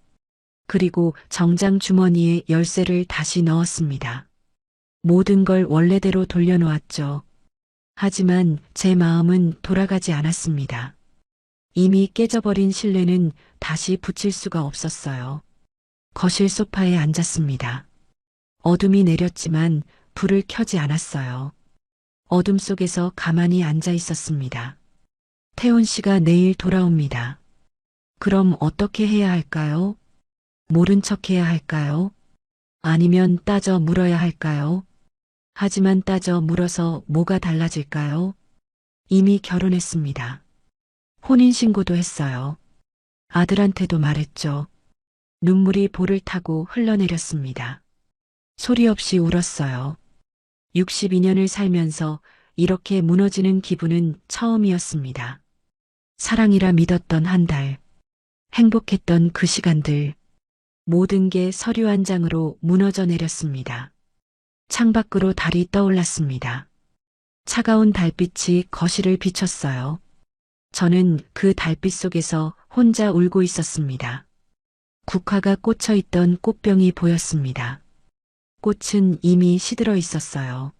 그리고 정장 주머니에 열쇠를 다시 넣었습니다. 모든 걸 원래대로 돌려놓았죠. 하지만 제 마음은 돌아가지 않았습니다. 이미 깨져버린 신뢰는 다시 붙일 수가 없었어요. 거실 소파에 앉았습니다. 어둠이 내렸지만 불을 켜지 않았어요. 어둠 속에서 가만히 앉아 있었습니다. 태훈 씨가 내일 돌아옵니다. 그럼 어떻게 해야 할까요? 모른 척 해야 할까요? 아니면 따져 물어야 할까요? 하지만 따져 물어서 뭐가 달라질까요? 이미 결혼했습니다. 혼인신고도 했어요. 아들한테도 말했죠. 눈물이 볼을 타고 흘러내렸습니다. 소리 없이 울었어요. 62년을 살면서 이렇게 무너지는 기분은 처음이었습니다. 사랑이라 믿었던 한 달, 행복했던 그 시간들, 모든 게 서류 한 장으로 무너져 내렸습니다. 창밖으로 달이 떠올랐습니다. 차가운 달빛이 거실을 비췄어요. 저는 그 달빛 속에서 혼자 울고 있었습니다. 국화가 꽂혀 있던 꽃병이 보였습니다. 꽃은 이미 시들어 있었어요.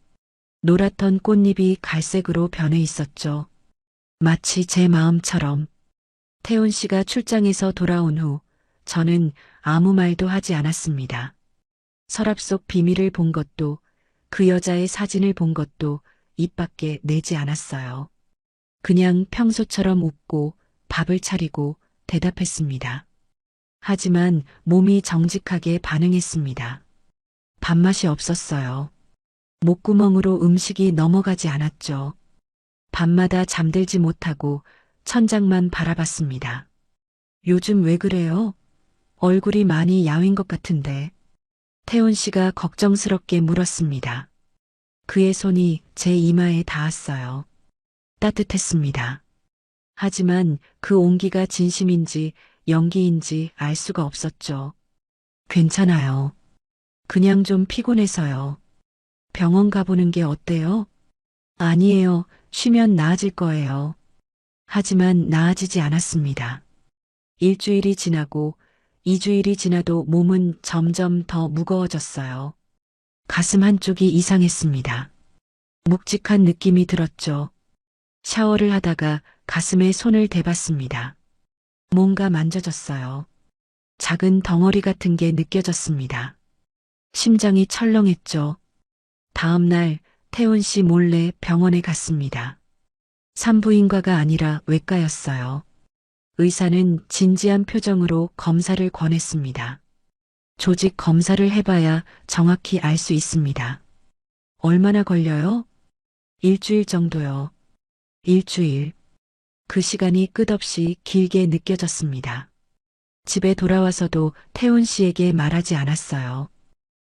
노랗던 꽃잎이 갈색으로 변해 있었죠. 마치 제 마음처럼. 태훈 씨가 출장에서 돌아온 후 저는 아무 말도 하지 않았습니다. 서랍 속 비밀을 본 것도 그 여자의 사진을 본 것도 입 밖에 내지 않았어요. 그냥 평소처럼 웃고 밥을 차리고 대답했습니다. 하지만 몸이 정직하게 반응했습니다. 밥맛이 없었어요. 목구멍으로 음식이 넘어가지 않았죠. 밤마다 잠들지 못하고 천장만 바라봤습니다. 요즘 왜 그래요? 얼굴이 많이 야윈 것 같은데. 태훈 씨가 걱정스럽게 물었습니다. 그의 손이 제 이마에 닿았어요. 따뜻했습니다. 하지만 그 온기가 진심인지 연기인지 알 수가 없었죠. 괜찮아요. 그냥 좀 피곤해서요. 병원 가보는 게 어때요? 아니에요. 쉬면 나아질 거예요. 하지만 나아지지 않았습니다. 일주일이 지나고 2주일이 지나도 몸은 점점 더 무거워졌어요. 가슴 한쪽이 이상했습니다. 묵직한 느낌이 들었죠. 샤워를 하다가 가슴에 손을 대봤습니다. 뭔가 만져졌어요. 작은 덩어리 같은 게 느껴졌습니다. 심장이 철렁했죠. 다음 날 태훈 씨 몰래 병원에 갔습니다. 산부인과가 아니라 외과였어요. 의사는 진지한 표정으로 검사를 권했습니다. 조직 검사를 해봐야 정확히 알 수 있습니다. 얼마나 걸려요? 일주일 정도요. 일주일. 그 시간이 끝없이 길게 느껴졌습니다. 집에 돌아와서도 태훈 씨에게 말하지 않았어요.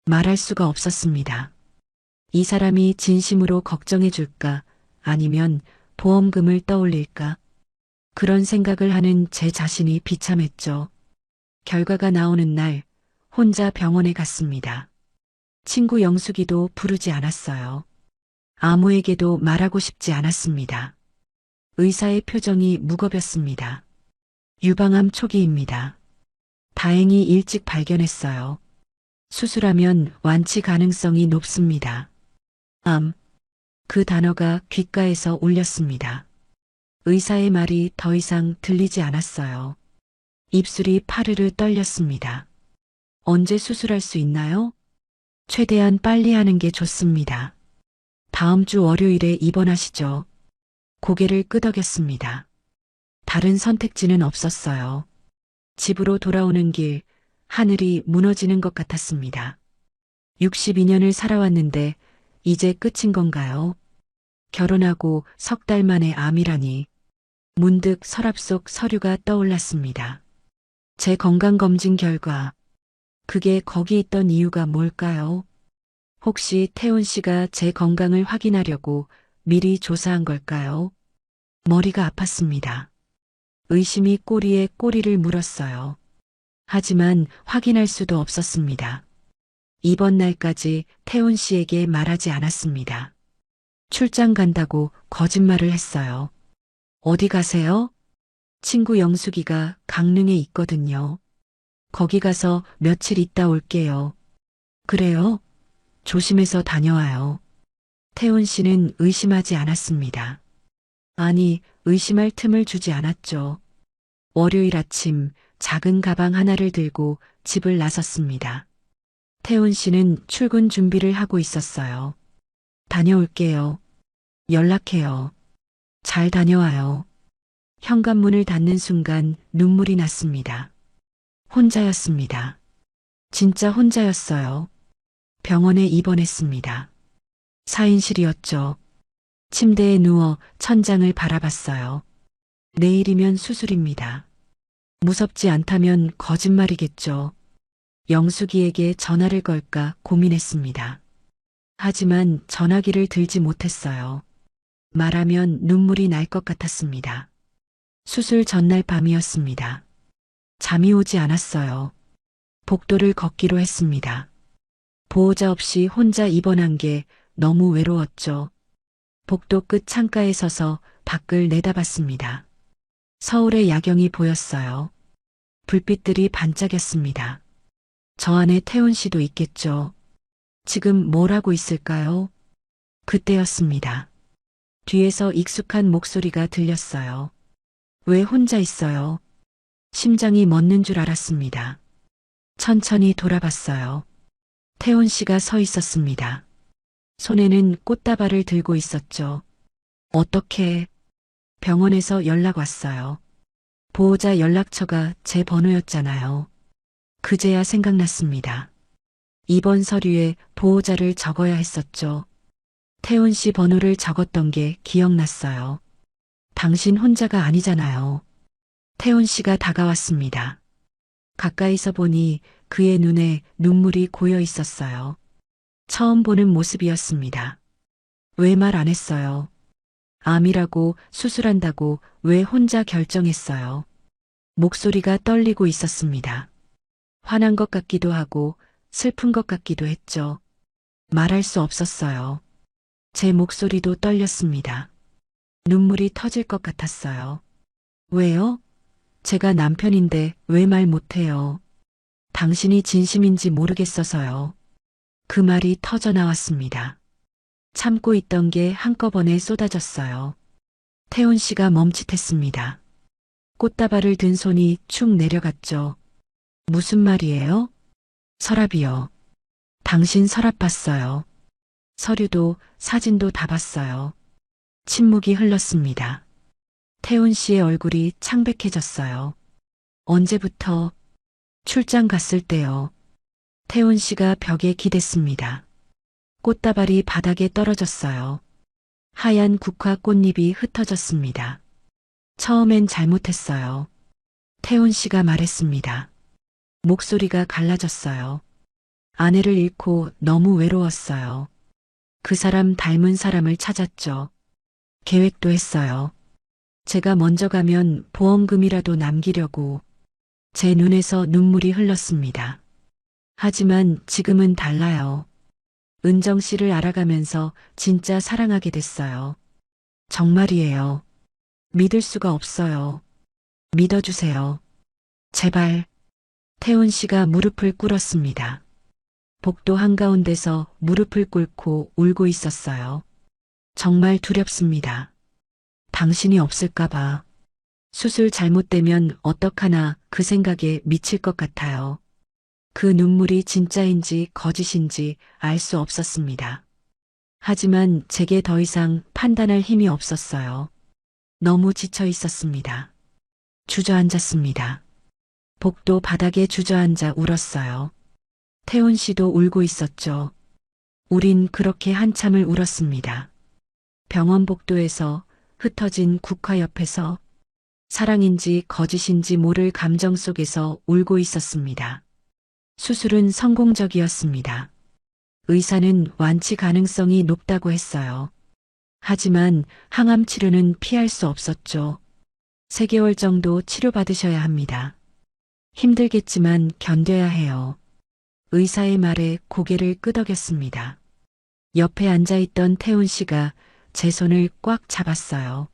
말할 수가 없었습니다. 이 사람이 진심으로 걱정해 줄까? 아니면 보험금을 떠올릴까? 그런 생각을 하는 제 자신이 비참했죠. 결과가 나오는 날 혼자 병원에 갔습니다. 친구 영숙이도 부르지 않았어요. 아무에게도 말하고 싶지 않았습니다. 의사의 표정이 무겁였습니다. 유방암 초기입니다. 다행히 일찍 발견했어요. 수술하면 완치 가능성이 높습니다. 암. 그 단어가 귓가에서 울렸습니다. 의사의 말이 더 이상 들리지 않았어요. 입술이 파르르 떨렸습니다. 언제 수술할 수 있나요? 최대한 빨리 하는 게 좋습니다. 다음 주 월요일에 입원하시죠. 고개를 끄덕였습니다. 다른 선택지는 없었어요. 집으로 돌아오는 길, 하늘이 무너지는 것 같았습니다. 62년을 살아왔는데 이제 끝인 건가요? 결혼하고 석 달 만에 암이라니. 문득 서랍 속 서류가 떠올랐습니다. 제 건강검진 결과. 그게 거기 있던 이유가 뭘까요? 혹시 태훈 씨가 제 건강을 확인하려고 미리 조사한 걸까요? 머리가 아팠습니다. 의심이 꼬리에 꼬리를 물었어요. 하지만 확인할 수도 없었습니다. 이번 날까지 태훈 씨에게 말하지 않았습니다. 출장 간다고 거짓말을 했어요. 어디 가세요? 친구 영숙이가 강릉에 있거든요. 거기 가서 며칠 있다 올게요. 그래요? 조심해서 다녀와요. 태훈 씨는 의심하지 않았습니다. 아니, 의심할 틈을 주지 않았죠. 월요일 아침 작은 가방 하나를 들고 집을 나섰습니다. 태훈 씨는 출근 준비를 하고 있었어요. 다녀올게요. 연락해요. 잘 다녀와요. 현관문을 닫는 순간 눈물이 났습니다. 혼자였습니다. 진짜 혼자였어요. 병원에 입원했습니다. 4인실이었죠. 침대에 누워 천장을 바라봤어요. 내일이면 수술입니다. 무섭지 않다면 거짓말이겠죠. 영숙이에게 전화를 걸까 고민했습니다. 하지만 전화기를 들지 못했어요. 말하면 눈물이 날 것 같았습니다. 수술 전날 밤이었습니다. 잠이 오지 않았어요. 복도를 걷기로 했습니다. 보호자 없이 혼자 입원한 게 너무 외로웠죠. 복도 끝 창가에 서서 밖을 내다봤습니다. 서울의 야경이 보였어요. 불빛들이 반짝였습니다. 저 안에 태훈 씨도 있겠죠. 지금 뭘 하고 있을까요? 그때였습니다. 뒤에서 익숙한 목소리가 들렸어요. 왜 혼자 있어요? 심장이 멎는 줄 알았습니다. 천천히 돌아봤어요. 태훈 씨가 서 있었습니다. 손에는 꽃다발을 들고 있었죠. 어떻게? 병원에서 연락 왔어요. 보호자 연락처가 제 번호였잖아요. 그제야 생각났습니다. 입원 서류에 보호자를 적어야 했었죠. 태훈 씨 번호를 적었던 게 기억났어요. 당신 혼자가 아니잖아요. 태훈 씨가 다가왔습니다. 가까이서 보니 그의 눈에 눈물이 고여 있었어요. 처음 보는 모습이었습니다. 왜 말 안 했어요? 암이라고 수술한다고 왜 혼자 결정했어요? 목소리가 떨리고 있었습니다. 화난 것 같기도 하고 슬픈 것 같기도 했죠. 말할 수 없었어요. 제 목소리도 떨렸습니다. 눈물이 터질 것 같았어요. 왜요? 제가 남편인데 왜 말 못해요? 당신이 진심인지 모르겠어서요. 그 말이 터져 나왔습니다. 참고 있던 게 한꺼번에 쏟아졌어요. 태훈 씨가 멈칫했습니다. 꽃다발을 든 손이 축 내려갔죠. 무슨 말이에요? 서랍이요. 당신 서랍 봤어요. 서류도 사진도 다 봤어요. 침묵이 흘렀습니다. 태훈 씨의 얼굴이 창백해졌어요. 언제부터? 출장 갔을 때요. 태훈 씨가 벽에 기댔습니다. 꽃다발이 바닥에 떨어졌어요. 하얀 국화 꽃잎이 흩어졌습니다. 처음엔 잘못했어요. 태훈 씨가 말했습니다. 목소리가 갈라졌어요. 아내를 잃고 너무 외로웠어요. 그 사람 닮은 사람을 찾았죠. 계획도 했어요. 제가 먼저 가면 보험금이라도 남기려고. 제 눈에서 눈물이 흘렀습니다. 하지만 지금은 달라요. 은정 씨를 알아가면서 진짜 사랑하게 됐어요. 정말이에요. 믿을 수가 없어요. 믿어주세요. 제발. 태훈 씨가 무릎을 꿇었습니다. 복도 한가운데서 무릎을 꿇고 울고 있었어요. 정말 두렵습니다. 당신이 없을까봐. 수술 잘못되면 어떡하나 그 생각에 미칠 것 같아요. 그 눈물이 진짜인지 거짓인지 알 수 없었습니다. 하지만 제게 더 이상 판단할 힘이 없었어요. 너무 지쳐 있었습니다. 주저앉았습니다. 복도 바닥에 주저앉아 울었어요. 태훈 씨도 울고 있었죠. 우린 그렇게 한참을 울었습니다. 병원 복도에서 흩어진 국화 옆에서 사랑인지 거짓인지 모를 감정 속에서 울고 있었습니다. 수술은 성공적이었습니다. 의사는 완치 가능성이 높다고 했어요. 하지만 항암 치료는 피할 수 없었죠. 3개월 정도 치료받으셔야 합니다. 힘들겠지만 견뎌야 해요. 의사의 말에 고개를 끄덕였습니다. 옆에 앉아있던 태훈 씨가 제 손을 꽉 잡았어요.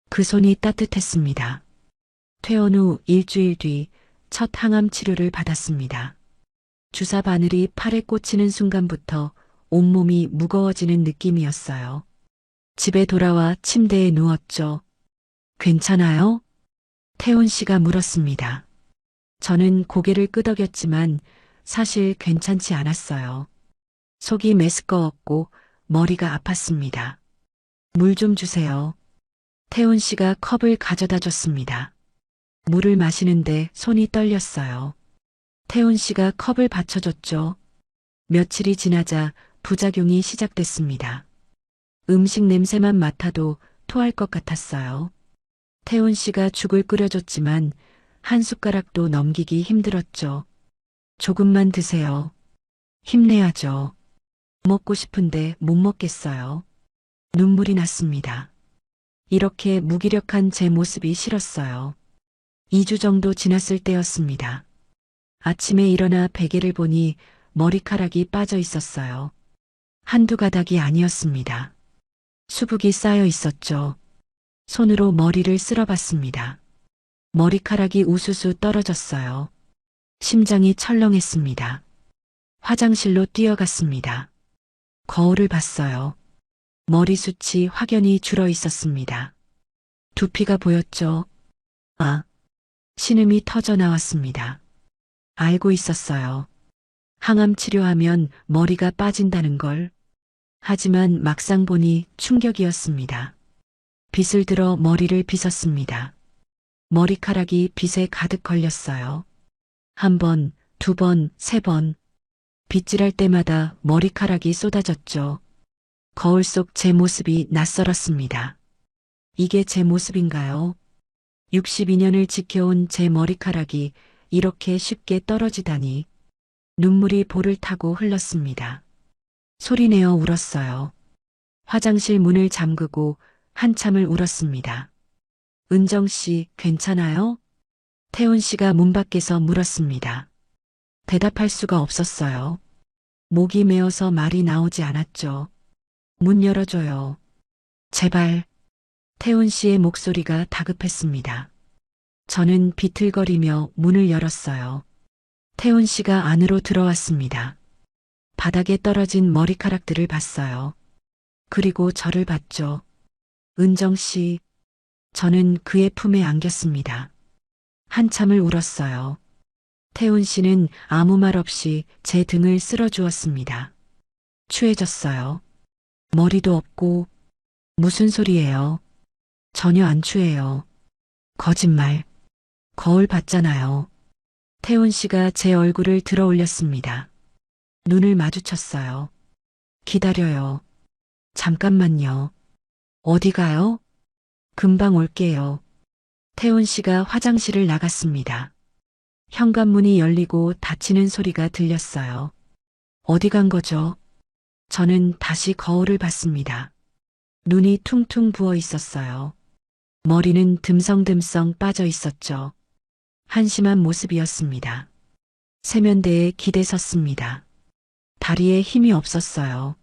그 손이 따뜻했습니다. 퇴원 후 일주일 뒤 첫 항암 치료를 받았습니다. 주사 바늘이 팔에 꽂히는 순간부터 온몸이 무거워지는 느낌이었어요. 집에 돌아와 침대에 누웠죠. 괜찮아요? 태훈 씨가 물었습니다. 저는 고개를 끄덕였지만 사실 괜찮지 않았어요. 속이 메스꺼웠고 머리가 아팠습니다. 물 좀 주세요. 태훈 씨가 컵을 가져다 줬습니다. 물을 마시는데 손이 떨렸어요. 태훈 씨가 컵을 받쳐줬죠. 며칠이 지나자 부작용이 시작됐습니다. 음식 냄새만 맡아도 토할 것 같았어요. 태훈 씨가 죽을 끓여줬지만 한 숟가락도 넘기기 힘들었죠. 조금만 드세요. 힘내야죠. 먹고 싶은데 못 먹겠어요. 눈물이 났습니다. 이렇게 무기력한 제 모습이 싫었어요. 2주 정도 지났을 때였습니다. 아침에 일어나 베개를 보니 머리카락이 빠져 있었어요. 한두 가닥이 아니었습니다. 수북이 쌓여 있었죠. 손으로 머리를 쓸어봤습니다. 머리카락이 우수수 떨어졌어요. 심장이 철렁했습니다. 화장실로 뛰어갔습니다. 거울을 봤어요. 머리숱이 확연히 줄어 있었습니다. 두피가 보였죠. 아, 신음이 터져 나왔습니다. 알고 있었어요. 항암 치료하면 머리가 빠진다는 걸. 하지만 막상 보니 충격이었습니다. 빗을 들어 머리를 빗었습니다. 머리카락이 빗에 가득 걸렸어요. 한 번, 두 번, 세 번. 빗질할 때마다 머리카락이 쏟아졌죠. 거울 속 제 모습이 낯설었습니다. 이게 제 모습인가요? 62년을 지켜온 제 머리카락이 이렇게 쉽게 떨어지다니. 눈물이 볼을 타고 흘렀습니다. 소리내어 울었어요. 화장실 문을 잠그고 한참을 울었습니다. 은정 씨, 괜찮아요? 태훈 씨가 문 밖에서 물었습니다. 대답할 수가 없었어요. 목이 메어서 말이 나오지 않았죠. 문 열어줘요. 제발. 태훈 씨의 목소리가 다급했습니다. 저는 비틀거리며 문을 열었어요. 태훈 씨가 안으로 들어왔습니다. 바닥에 떨어진 머리카락들을 봤어요. 그리고 저를 봤죠. 은정 씨. 저는 그의 품에 안겼습니다. 한참을 울었어요. 태훈 씨는 아무 말 없이 제 등을 쓸어주었습니다. 추해졌어요. 머리도 없고. 무슨 소리예요? 전혀 안 추해요. 거짓말. 거울 봤잖아요. 태훈 씨가 제 얼굴을 들어 올렸습니다. 눈을 마주쳤어요. 기다려요. 잠깐만요. 어디 가요? 금방 올게요. 태훈 씨가 화장실을 나갔습니다. 현관문이 열리고 닫히는 소리가 들렸어요. 어디 간 거죠? 저는 다시 거울을 봤습니다. 눈이 퉁퉁 부어 있었어요. 머리는 듬성듬성 빠져 있었죠. 한심한 모습이었습니다. 세면대에 기대 섰습니다. 다리에 힘이 없었어요.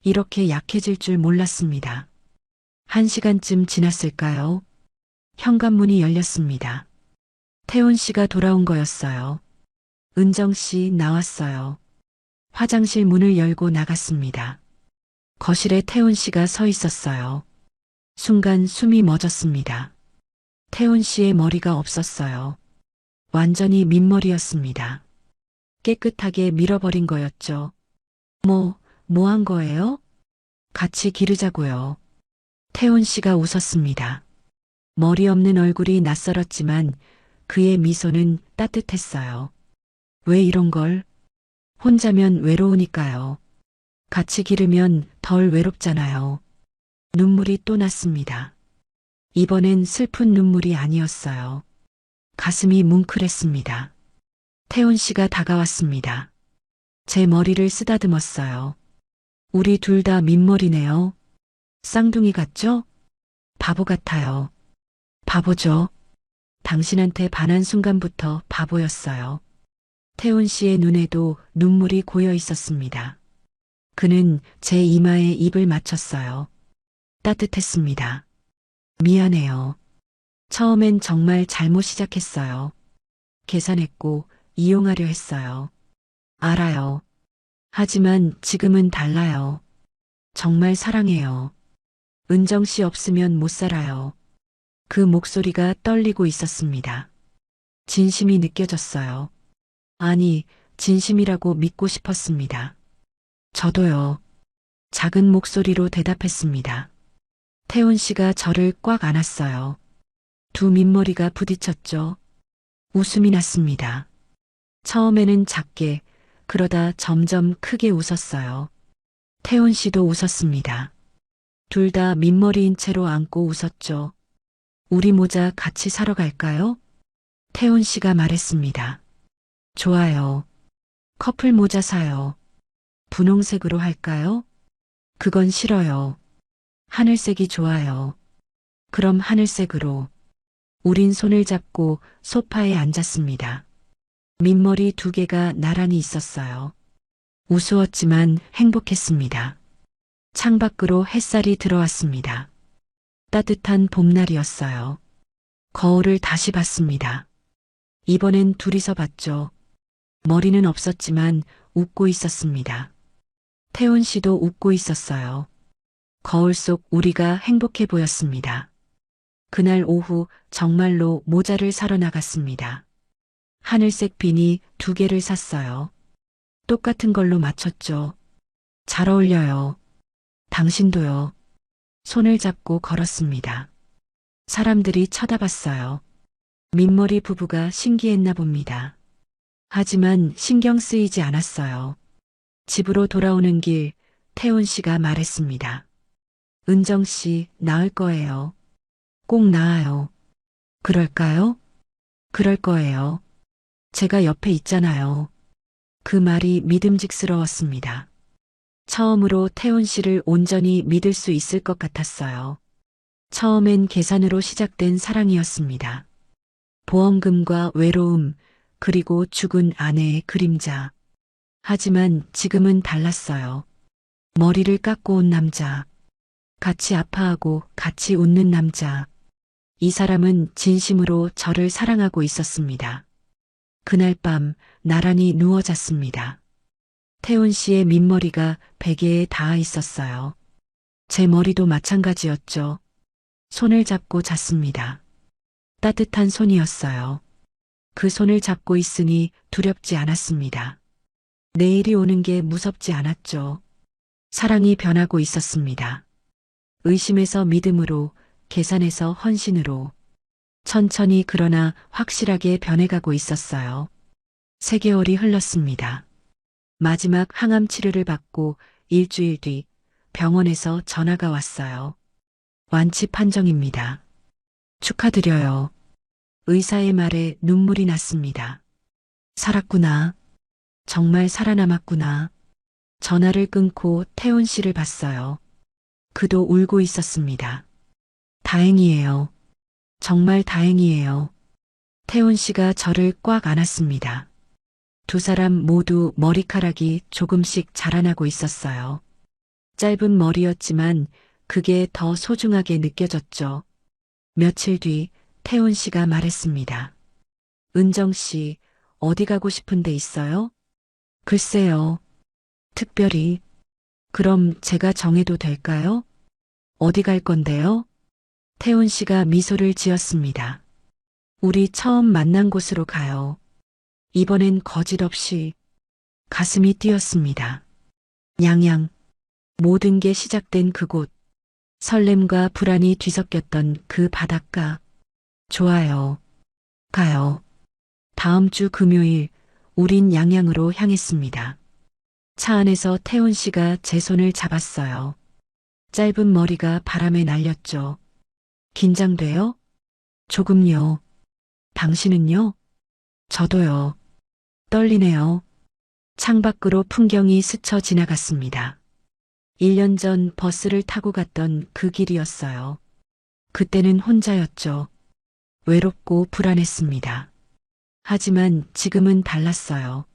이렇게 약해질 줄 몰랐습니다. 1시간쯤 지났을까요? 현관문이 열렸습니다. 태훈 씨가 돌아온 거였어요. 은정 씨 나왔어요. 화장실 문을 열고 나갔습니다. 거실에 태훈 씨가 서 있었어요. 순간 숨이 멈었습니다. 태훈 씨의 머리가 없었어요. 완전히 민머리였습니다. 깨끗하게 밀어버린 거였죠. 뭐 한 거예요? 같이 기르자고요. 태훈 씨가 웃었습니다. 머리 없는 얼굴이 낯설었지만 그의 미소는 따뜻했어요. 왜 이런 걸? 혼자면 외로우니까요. 같이 기르면 덜 외롭잖아요. 눈물이 또 났습니다. 이번엔 슬픈 눈물이 아니었어요. 가슴이 뭉클했습니다. 태훈 씨가 다가왔습니다. 제 머리를 쓰다듬었어요. 우리 둘 다 민머리네요. 쌍둥이 같죠? 바보 같아요. 바보죠. 당신한테 반한 순간부터 바보였어요. 태훈 씨의 눈에도 눈물이 고여 있었습니다. 그는 제 이마에 입을 맞췄어요. 따뜻했습니다. 미안해요. 처음엔 정말 잘못 시작했어요. 계산했고 이용하려 했어요. 알아요. 하지만 지금은 달라요. 정말 사랑해요. 은정 씨 없으면 못 살아요. 그 목소리가 떨리고 있었습니다. 진심이 느껴졌어요. 아니, 진심이라고 믿고 싶었습니다. 저도요. 작은 목소리로 대답했습니다. 태훈 씨가 저를 꽉 안았어요. 두 민머리가 부딪혔죠. 웃음이 났습니다. 처음에는 작게, 그러다 점점 크게 웃었어요. 태훈 씨도 웃었습니다. 둘 다 민머리인 채로 안고 웃었죠. 우리 모자 같이 사러 갈까요? 태훈 씨가 말했습니다. 좋아요. 커플 모자 사요. 분홍색으로 할까요? 그건 싫어요. 하늘색이 좋아요. 그럼 하늘색으로. 우린 손을 잡고 소파에 앉았습니다. 민머리 두 개가 나란히 있었어요. 우스웠지만 행복했습니다. 창밖으로 햇살이 들어왔습니다. 따뜻한 봄날이었어요. 거울을 다시 봤습니다. 이번엔 둘이서 봤죠. 머리는 없었지만 웃고 있었습니다. 태훈 씨도 웃고 있었어요. 거울 속 우리가 행복해 보였습니다. 그날 오후 정말로 모자를 사러 나갔습니다. 하늘색 비니 2개를 샀어요. 똑같은 걸로 맞췄죠. 잘 어울려요. 당신도요. 손을 잡고 걸었습니다. 사람들이 쳐다봤어요. 민머리 부부가 신기했나 봅니다. 하지만 신경 쓰이지 않았어요. 집으로 돌아오는 길 태훈 씨가 말했습니다. 은정 씨, 나을 거예요. 꼭 나아요. 그럴까요? 그럴 거예요. 제가 옆에 있잖아요. 그 말이 믿음직스러웠습니다. 처음으로 태훈 씨를 온전히 믿을 수 있을 것 같았어요. 처음엔 계산으로 시작된 사랑이었습니다. 보험금과 외로움, 그리고 죽은 아내의 그림자. 하지만 지금은 달랐어요. 머리를 깎고 온 남자. 같이 아파하고 같이 웃는 남자. 이 사람은 진심으로 저를 사랑하고 있었습니다. 그날 밤 나란히 누워 잤습니다. 태훈 씨의 민머리가 베개에 닿아 있었어요. 제 머리도 마찬가지였죠. 손을 잡고 잤습니다. 따뜻한 손이었어요. 그 손을 잡고 있으니 두렵지 않았습니다. 내일이 오는 게 무섭지 않았죠. 사랑이 변하고 있었습니다. 의심에서 믿음으로, 계산에서 헌신으로. 천천히 그러나 확실하게 변해가고 있었어요. 3개월이 흘렀습니다. 마지막 항암 치료를 받고 일주일 뒤 병원에서 전화가 왔어요. 완치 판정입니다. 축하드려요. 의사의 말에 눈물이 났습니다. 살았구나. 정말 살아남았구나. 전화를 끊고 태훈 씨를 봤어요. 그도 울고 있었습니다. 다행이에요. 정말 다행이에요. 태훈 씨가 저를 꽉 안았습니다. 두 사람 모두 머리카락이 조금씩 자라나고 있었어요. 짧은 머리였지만 그게 더 소중하게 느껴졌죠. 며칠 뒤 태훈 씨가 말했습니다. 은정 씨, 어디 가고 싶은 데 있어요? 글쎄요. 특별히. 그럼 제가 정해도 될까요? 어디 갈 건데요? 태훈 씨가 미소를 지었습니다. 우리 처음 만난 곳으로 가요. 이번엔 거짓 없이. 가슴이 뛰었습니다. 양양. 모든 게 시작된 그곳. 설렘과 불안이 뒤섞였던 그 바닷가. 좋아요. 가요. 다음 주 금요일 우린 양양으로 향했습니다. 차 안에서 태훈 씨가 제 손을 잡았어요. 짧은 머리가 바람에 날렸죠. 긴장돼요? 조금요. 당신은요? 저도요. 떨리네요. 창밖으로 풍경이 스쳐 지나갔습니다. 1년 전 버스를 타고 갔던 그 길이었어요. 그때는 혼자였죠. 외롭고 불안했습니다. 하지만 지금은 달랐어요.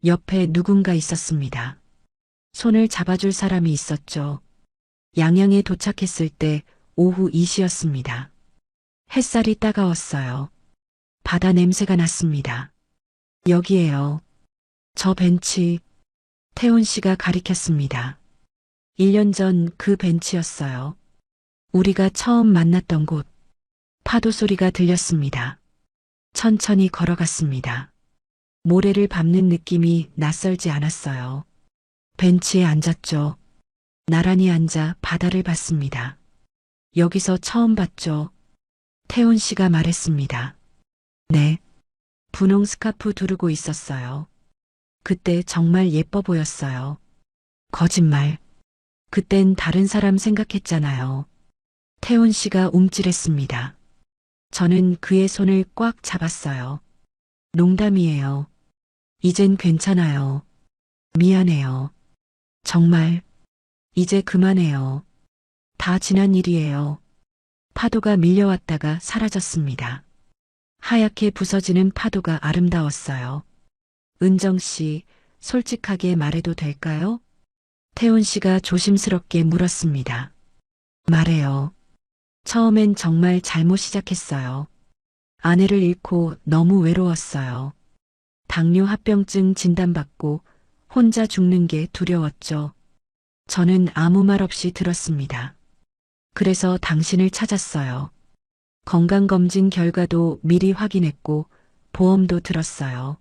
옆에 누군가 있었습니다. 손을 잡아줄 사람이 있었죠. 양양에 도착했을 때 오후 2시였습니다. 햇살이 따가웠어요. 바다 냄새가 났습니다. 여기에요. 저 벤치. 태훈 씨가 가리켰습니다. 1년 전 그 벤치였어요. 우리가 처음 만났던 곳. 파도 소리가 들렸습니다. 천천히 걸어갔습니다. 모래를 밟는 느낌이 낯설지 않았어요. 벤치에 앉았죠. 나란히 앉아 바다를 봤습니다. 여기서 처음 봤죠. 태훈 씨가 말했습니다. 네. 분홍 스카프 두르고 있었어요. 그때 정말 예뻐 보였어요. 거짓말. 그땐 다른 사람 생각했잖아요. 태훈 씨가 움찔했습니다. 저는 그의 손을 꽉 잡았어요. 농담이에요. 이젠 괜찮아요. 미안해요. 정말. 이제 그만해요. 다 지난 일이에요. 파도가 밀려왔다가 사라졌습니다. 하얗게 부서지는 파도가 아름다웠어요. 은정 씨, 솔직하게 말해도 될까요? 태훈 씨가 조심스럽게 물었습니다. 말해요. 처음엔 정말 잘못 시작했어요. 아내를 잃고 너무 외로웠어요. 당뇨 합병증 진단받고 혼자 죽는 게 두려웠죠. 저는 아무 말 없이 들었습니다. 그래서 당신을 찾았어요. 건강검진 결과도 미리 확인했고 보험도 들었어요.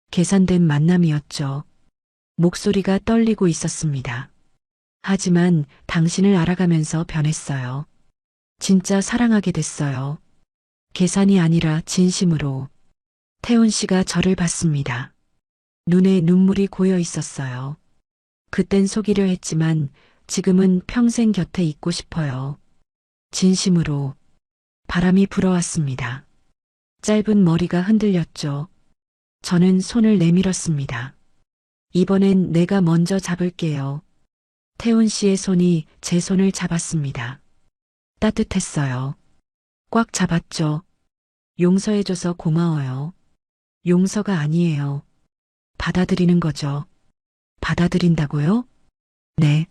계산된 만남이었죠. 목소리가 떨리고 있었습니다. 하지만 당신을 알아가면서 변했어요. 진짜 사랑하게 됐어요. 계산이 아니라 진심으로. 태훈 씨가 저를 봤습니다. 눈에 눈물이 고여 있었어요. 그땐 속이려 했지만 지금은 평생 곁에 있고 싶어요. 진심으로. 바람이 불어왔습니다. 짧은 머리가 흔들렸죠. 저는 손을 내밀었습니다. 이번엔 내가 먼저 잡을게요. 태훈 씨의 손이 제 손을 잡았습니다. 따뜻했어요. 꽉 잡았죠. 용서해줘서 고마워요. 용서가 아니에요. 받아들이는 거죠. 받아들인다고요? 네.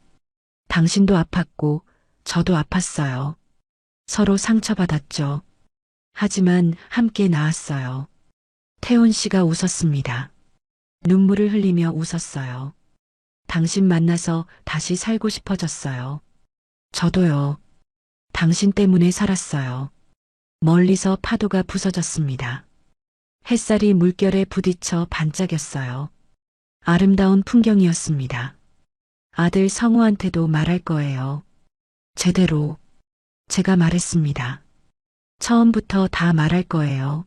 당신도 아팠고, 저도 아팠어요. 서로 상처받았죠. 하지만 함께 나았어요. 태훈 씨가 웃었습니다. 눈물을 흘리며 웃었어요. 당신 만나서 다시 살고 싶어졌어요. 저도요. 당신 때문에 살았어요. 멀리서 파도가 부서졌습니다. 햇살이 물결에 부딪혀 반짝였어요. 아름다운 풍경이었습니다. 아들 성우한테도 말할 거예요. 제대로. 제가 말했습니다. 처음부터 다 말할 거예요.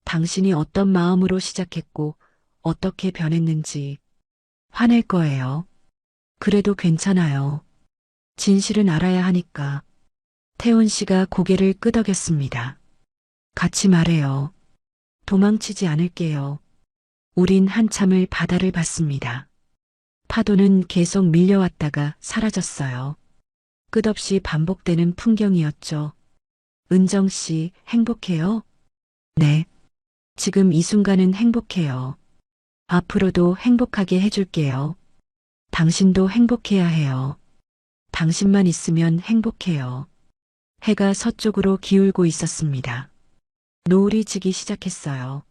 당신이 어떤 마음으로 시작했고 어떻게 변했는지 화낼 거예요. 그래도 괜찮아요. 진실은 알아야 하니까. 태훈 씨가 고개를 끄덕였습니다. 같이 말해요. 도망치지 않을게요. 우린 한참을 바다를 봤습니다. 파도는 계속 밀려왔다가 사라졌어요. 끝없이 반복되는 풍경이었죠. 은정 씨, 행복해요? 네. 지금 이 순간은 행복해요. 앞으로도 행복하게 해줄게요. 당신도 행복해야 해요. 당신만 있으면 행복해요. 해가 서쪽으로 기울고 있었습니다. 노을이 지기 시작했어요.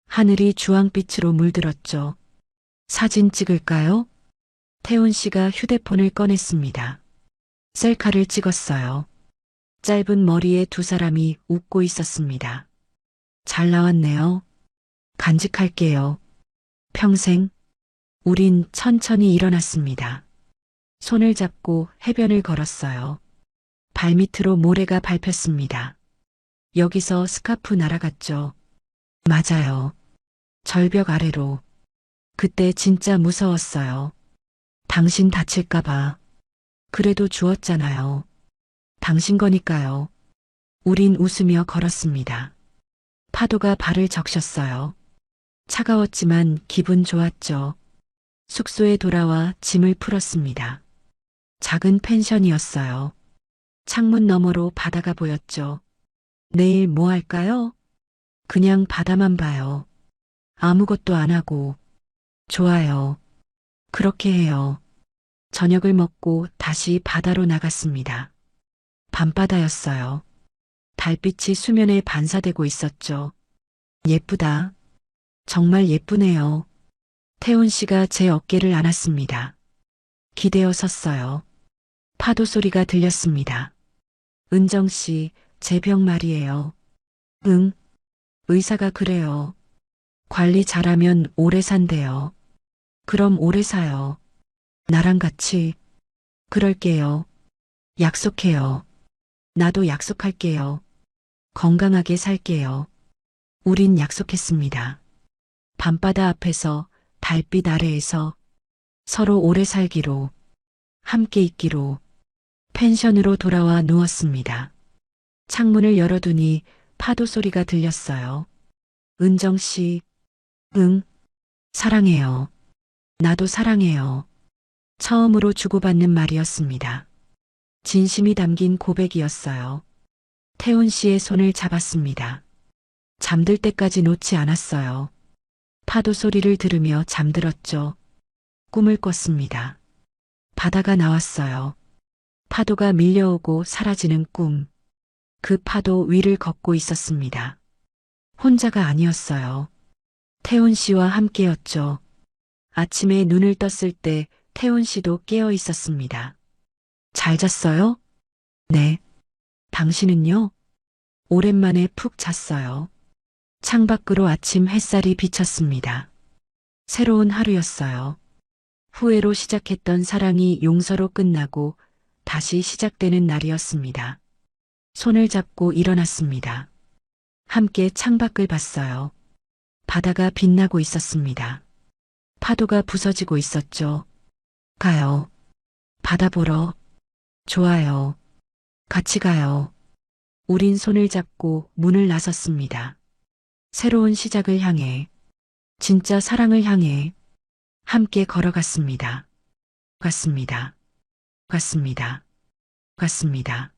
하늘이 주황빛으로 물들었죠. 사진 찍을까요? 태훈 씨가 휴대폰을 꺼냈습니다. 셀카를 찍었어요. 짧은 머리에 두 사람이 웃고 있었습니다. 잘 나왔네요. 간직할게요. 평생. 우린 천천히 일어났습니다. 손을 잡고 해변을 걸었어요. 발밑으로 모래가 밟혔습니다. 여기서 스카프 날아갔죠. 맞아요. 절벽 아래로. 그때 진짜 무서웠어요. 당신 다칠까봐. 그래도 주웠잖아요. 당신 거니까요. 우린 웃으며 걸었습니다. 파도가 발을 적셨어요. 차가웠지만 기분 좋았죠. 숙소에 돌아와 짐을 풀었습니다. 작은 펜션이었어요. 창문 너머로 바다가 보였죠. 내일 뭐 할까요? 그냥 바다만 봐요. 아무것도 안 하고. 좋아요. 그렇게 해요. 저녁을 먹고 다시 바다로 나갔습니다. 밤바다였어요. 달빛이 수면에 반사되고 있었죠. 예쁘다. 정말 예쁘네요. 태훈 씨가 제 어깨를 안았습니다. 기대어 섰어요. 파도 소리가 들렸습니다. 은정 씨, 제 병 말이에요. 응. 의사가 그래요. 관리 잘하면 오래 산대요. 그럼 오래 사요. 나랑 같이. 그럴게요. 약속해요. 나도 약속할게요. 건강하게 살게요. 우린 약속했습니다. 밤바다 앞에서 달빛 아래에서 서로 오래 살기로, 함께 있기로. 펜션으로 돌아와 누웠습니다. 창문을 열어두니 파도 소리가 들렸어요. 은정 씨, 응, 사랑해요. 나도 사랑해요. 처음으로 주고받는 말이었습니다. 진심이 담긴 고백이었어요. 태훈 씨의 손을 잡았습니다. 잠들 때까지 놓지 않았어요. 파도 소리를 들으며 잠들었죠. 꿈을 꿨습니다. 바다가 나왔어요. 파도가 밀려오고 사라지는 꿈. 그 파도 위를 걷고 있었습니다. 혼자가 아니었어요. 태훈 씨와 함께였죠. 아침에 눈을 떴을 때 태훈 씨도 깨어 있었습니다. 잘 잤어요? 네. 당신은요? 오랜만에 푹 잤어요. 창밖으로 아침 햇살이 비쳤습니다. 새로운 하루였어요. 후회로 시작했던 사랑이 용서로 끝나고 다시 시작되는 날이었습니다. 손을 잡고 일어났습니다. 함께 창밖을 봤어요. 바다가 빛나고 있었습니다. 파도가 부서지고 있었죠. 가요. 바다 보러. 좋아요. 같이 가요. 우린 손을 잡고 문을 나섰습니다. 새로운 시작을 향해, 진짜 사랑을 향해 함께 걸어갔습니다. 갔습니다. 갔습니다. 갔습니다.